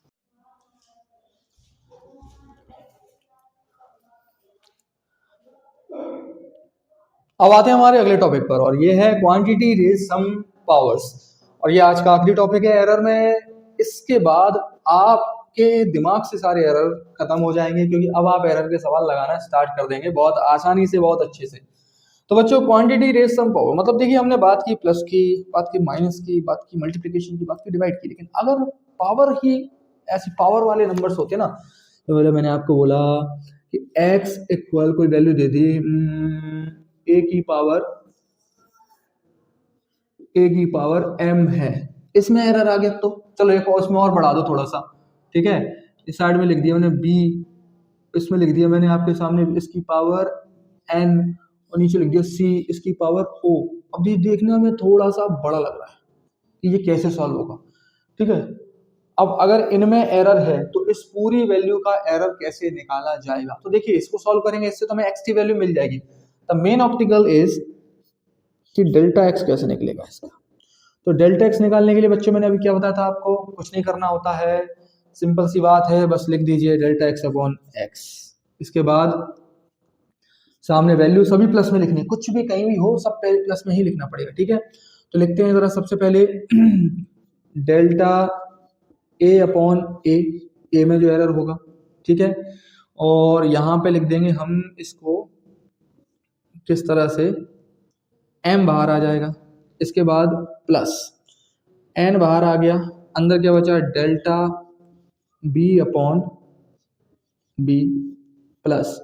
अब आते हैं हमारे अगले टॉपिक पर, और ये है क्वांटिटी रेज सम पावर्स, और ये आज का आखिरी टॉपिक है एरर में। इसके बाद आपके दिमाग से सारे एरर खत्म हो जाएंगे, क्योंकि अब आप एरर के सवाल लगाना स्टार्ट कर देंगे बहुत आसानी से, बहुत अच्छे से। तो बच्चों क्वांटिटी रेज सम पावर मतलब देखिए हमने बात की प्लस की, बात की माइनस की, बात की मल्टीप्लिकेशन की, बात की डिवाइड की, लेकिन अगर पावर ही ऐसे पावर वाले नंबर्स होते ना, तो पहले मैंने आपको बोला कि x इक्वल कोई वैल्यू दे दी a की पावर m है, इसमें एरर आ गया तो चलो एक और इसमें और बढ़ा दो थोड़ा सा, ठीक है। इस साइड में लिख दिया मैंने b, इसमें लिख दिया मैंने आपके सामने इसकी पावर n, और नीचे लिख दिया c इसकी पावर o। अब ये देखने में थोड़ा सा बड़ा लग रहा है कि ये कैसे सॉल्व होगा, ठीक है। अब अगर इनमें एरर है तो इस पूरी वैल्यू का एरर कैसे निकाला जाएगा, तो देखिए इसको सॉल्व करेंगे, इससे तो हमें x की वैल्यू मिल जाएगी। द मेन ऑप्टिकल इज कि डेल्टा x कैसे निकलेगा इसका। तो डेल्टा x निकालने के लिए बच्चों मैंने अभी क्या बताया था आपको, कुछ नहीं करना होता है, सिंपल सी बात है, बस लिख दीजिए डेल्टा x अपॉन x। इसके बाद सामने वैल्यू सभी प्लस में लिखनी है, कुछ भी कहीं भी हो सब प्लस में ही लिखना पड़ेगा, ठीक है। तो लिखते हैं जरा सबसे पहले डेल्टा ए अपॉन ए में जो एरर होगा, ठीक है, और यहाँ पे लिख देंगे हम इसको किस तरह से, m बाहर आ जाएगा, इसके बाद प्लस n बाहर आ गया, अंदर क्या बचा delta b upon b plus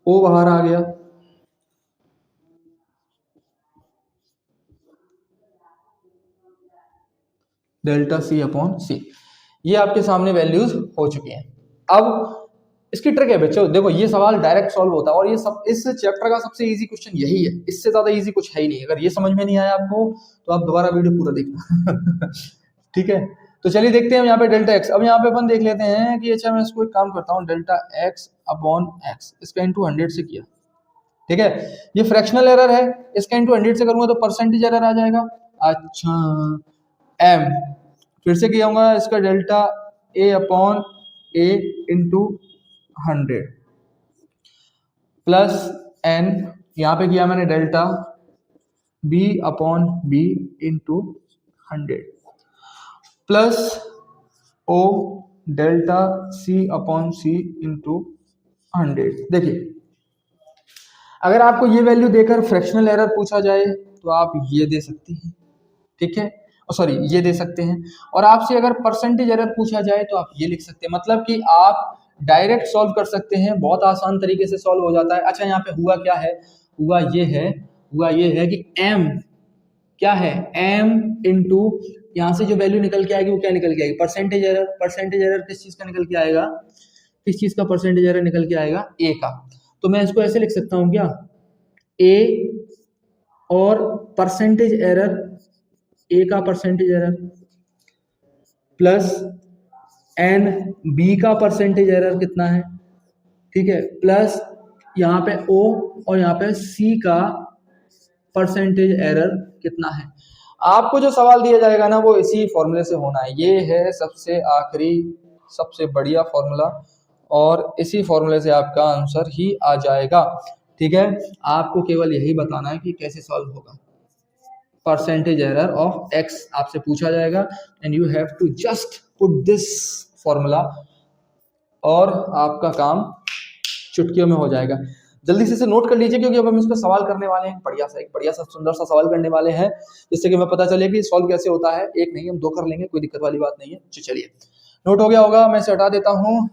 o बाहर आ गया, डेल्टा सी अपॉन सी। ये आपके सामने वैल्यूज हो चुकी हैं। अब इसकी ट्रिक है बच्चों, देखो ये सवाल डायरेक्ट सॉल्व होता है, और ये सब इस चैप्टर का सबसे इजी क्वेश्चन यही है, इससे ज्यादा इजी कुछ है ही नहीं। अगर ये समझ में नहीं आया आपको तो आप दोबारा वीडियो पूरा देखना ठीक है। तो चलिए देखते हैं यहाँ पे डेल्टा एक्स। अब यहाँ पे अपन देख लेते हैं कि अच्छा मैं इसको एक काम करता हूँ, डेल्टा एक्स अपॉन एक्स इसका इंटू 100 से किया, ठीक है। ये फ्रैक्शनल एरर है, इसका इंटू 100 से करूंगा तो परसेंटेज एरर आ जाएगा। अच्छा एम फिर से किया होगा इसका delta A upon A into 100 plus N, यहाँ पे किया मैंने delta B upon B into 100 plus o delta C upon C into 100। देखिए अगर आपको ये वैल्यू देकर फ्रैक्शनल एरर पूछा जाए तो आप ये दे सकते हैं, ठीक है, सॉरी ये दे सकते हैं, और आपसे अगर परसेंटेज एरर पूछा जाए तो आप ये लिख सकते हैं। मतलब कि आप डायरेक्ट सॉल्व कर सकते हैं, बहुत आसान तरीके से सॉल्व हो जाता है। अच्छा यहाँ पे हुआ क्या है, हुआ ये है कि m क्या है, m इंटू यहाँ से जो वैल्यू निकल के आएगी वो क्या निकल के आएगी, परसेंटेज एरर। परसेंटेज एरर किस चीज का निकल के आएगा, किस चीज का परसेंटेज एरर निकल के आएगा, a का। तो मैं इसको ऐसे लिख सकता हूँ क्या, a और परसेंटेज एरर, a का percentage error plus N B का परसेंटेज एरर कितना है, ठीक है, प्लस यहाँ पे ओ और यहाँ पे सी का परसेंटेज एरर कितना है। आपको जो सवाल दिया जाएगा ना वो इसी फॉर्मूले से होना है। ये है सबसे आखिरी सबसे बढ़िया फॉर्मूला और इसी फॉर्मूले से आपका आंसर ही आ जाएगा। ठीक है, आपको केवल यही बताना है कि कैसे सॉल्व होगा। परसेंटेज एरर ऑफ एक्स आपसे पूछा जाएगा and you have to just put this formula और आपका काम चुटकियों में हो जाएगा। जल्दी से इसे नोट कर लीजिए क्योंकि अब हम इस पर सवाल करने वाले हैं, एक बढ़िया सा सुंदर सा सवाल करने वाले हैं जिससे कि हमें पता चले कि सॉल्व कैसे होता है। एक नहीं हम दो कर लेंगे, कोई दिक्कत वाली बात नहीं है। चलिए नोट हो गया होगा, मैं इसे हटा देता हूं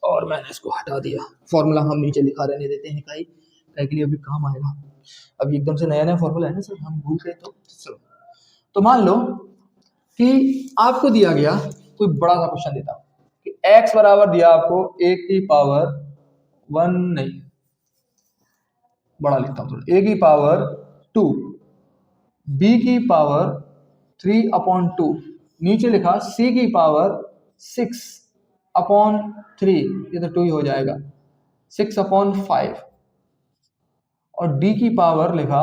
और मैंने इसको हटा दिया। फॉर्मूला हम नीचे लिखा रहने देते हैं काई के लिए, अभी काम आएगा। अभी एकदम से नया नया फॉर्मूला है ना सर, हम भूल गए तो चलो। तो मान लो कि आपको दिया गया कोई बड़ा सा क्वेश्चन देता हूं कि x बराबर दिया आपको a की पावर 1 नहीं, बड़ा लिखता हूं थोड़ा, a की पावर 2, b की पावर 3/2, नीचे लिखा c की पावर 6/3, ये तो 2 ही हो जाएगा, 6/5, और d की पावर लिखा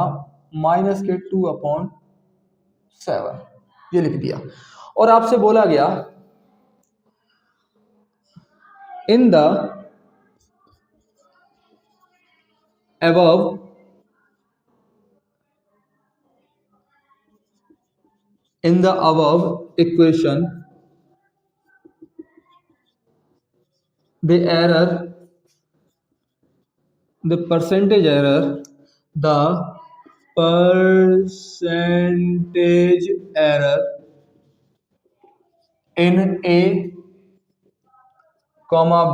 -2/7, ये लिख दिया। और आपसे बोला गया in the above equation the percentage error in A,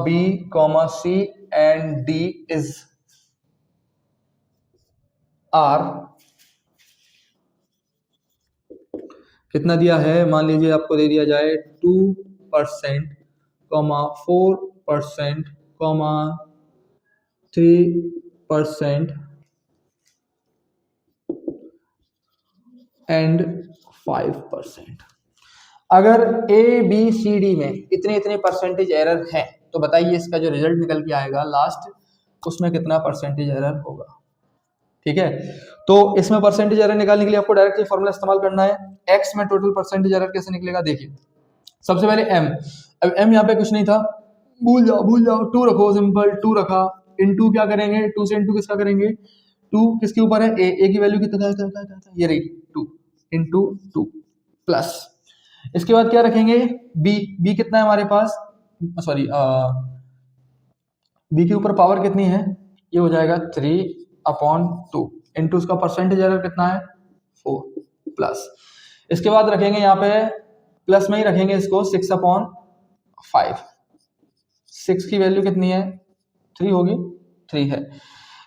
B, C and D is R। कितना दिया है, मान लीजिए आपको दे दिया जाए 2%, 4%, 3% एंड 5%। अगर ए बी सी डी में इतने इतने परसेंटेज एरर है तो बताइए इसका जो रिजल्ट निकल के आएगा लास्ट, उसमें कितना परसेंटेज एरर होगा। ठीक है, तो इसमें परसेंटेज एरर निकालने के लिए आपको डायरेक्टली फॉर्मूला इस्तेमाल करना है। एक्स में टोटल परसेंटेज एरर कैसे निकलेगा, देखिए सबसे पहले एम, अब एम यहाँ पे कुछ नहीं था, भूल जाओ 2 रखो, सिंपल 2 रखा, इनटू क्या करेंगे, 2 से इनटू किसका करेंगे, 2 किसके ऊपर है, ए की वैल्यू कितना था, ये रही 2 इंटू 2 प्लस, इसके बाद क्या रखेंगे, बी कितना है हमारे पास, सॉरी बी के ऊपर पावर कितनी है, ये हो जाएगा 3/2 इंटू उसका परसेंटेज एरर कितना है 4 प्लस, इसके बाद रखेंगे यहाँ पे प्लस में ही रखेंगे इसको 6/5, 6 की वैल्यू कितनी है 3 होगी, 3 है,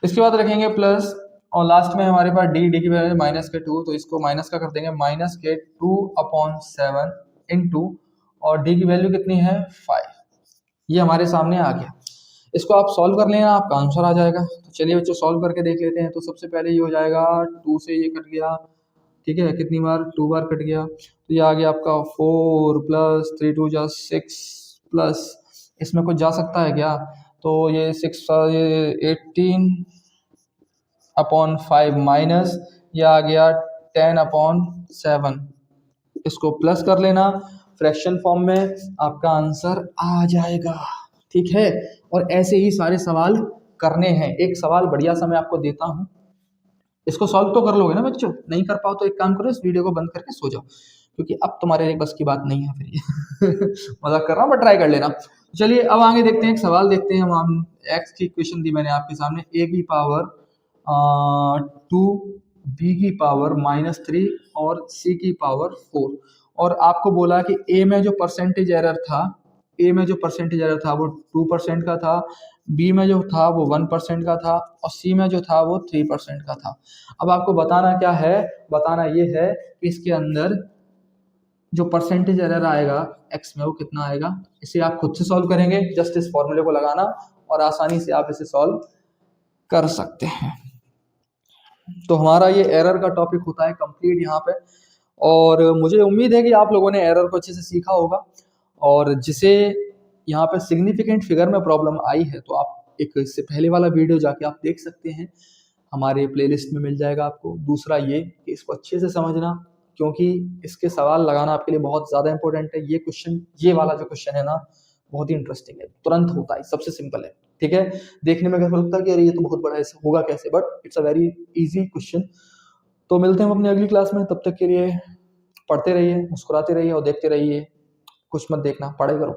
इसके बाद रखेंगे प्लस, और लास्ट में हमारे पास डी की वैल्यू -2, तो इसको माइनस का कर देंगे -2/7 इंटू, और डी की वैल्यू कितनी है 5, ये हमारे सामने आ गया। इसको आप सॉल्व कर लेना, आपका आंसर आ जाएगा। तो चलिए बच्चों सॉल्व करके देख लेते हैं। तो सबसे पहले ये हो जाएगा 2 से ये कट गया, ठीक है, कितनी बार 2 बार कट गया, तो ये आ गया आपका 4 प्लस 3 2 जा 6 प्लस, इसमें कुछ जा सकता है क्या, तो ये 6 ये 18/5 माइनस, ये आ गया 10/7, इसको प्लस कर लेना फ्रैक्शन फॉर्म में, आपका आंसर आ जाएगा। ठीक है, और ऐसे ही सारे सवाल करने हैं। एक सवाल बढ़िया सा मैं आपको देता हूं, इसको सॉल्व तो कर लोगे ना बच्चों, नहीं कर पाओ तो एक काम करो, इस वीडियो को बंद करके सो जाओ क्योंकि अब तुम्हारे बस की बात नहीं है फिर ये मजाक कर रहा हूँ, बट ट्राई कर लेना। चलिए अब आगे देखते हैं, एक सवाल देखते हैं हम। एक्स की इक्वेशन दी मैंने आपके सामने, ए की पावर 2, बी की पावर -3 और सी की पावर 4, और आपको बोला कि ए में जो परसेंटेज एरर था ए में जो परसेंटेज एरर था वो 2% का था, बी में जो था वो 1% का था और सी में जो था वो 3% का था। अब आपको बताना क्या है, बताना ये है कि इसके अंदर जो परसेंटेज एरर आएगा एक्स में वो कितना आएगा। इसे आप खुद से सॉल्व करेंगे, जस्ट इस फॉर्मूले को लगाना और आसानी से आप इसे सॉल्व कर सकते हैं। तो हमारा ये एरर का टॉपिक होता है कंप्लीट यहाँ पे, और मुझे उम्मीद है कि आप लोगों ने एरर को अच्छे से सीखा होगा, और जिसे यहाँ पे सिग्निफिकेंट फिगर में प्रॉब्लम आई है तो आप एक इससे पहले वाला वीडियो जाके आप देख सकते हैं, हमारे प्लेलिस्ट में मिल जाएगा आपको। दूसरा ये कि इसको अच्छे से समझना, क्योंकि इसके सवाल लगाना आपके लिए बहुत ज़्यादा इंपॉर्टेंट है। ये क्वेश्चन, ये वाला जो क्वेश्चन है ना, बहुत ही इंटरेस्टिंग है, तुरंत होता है, सबसे सिंपल है, ठीक है। देखने में कैसा लगता है कि अरे ये तो बहुत बड़ा है, होगा कैसे, but it's a very easy question. तो मिलते हैं हम अपनी अगली क्लास में, तब तक के लिए पढ़ते रहिए, मुस्कुराते रहिए और देखते रहिए, कुछ मत देखना, पढ़ाई करो।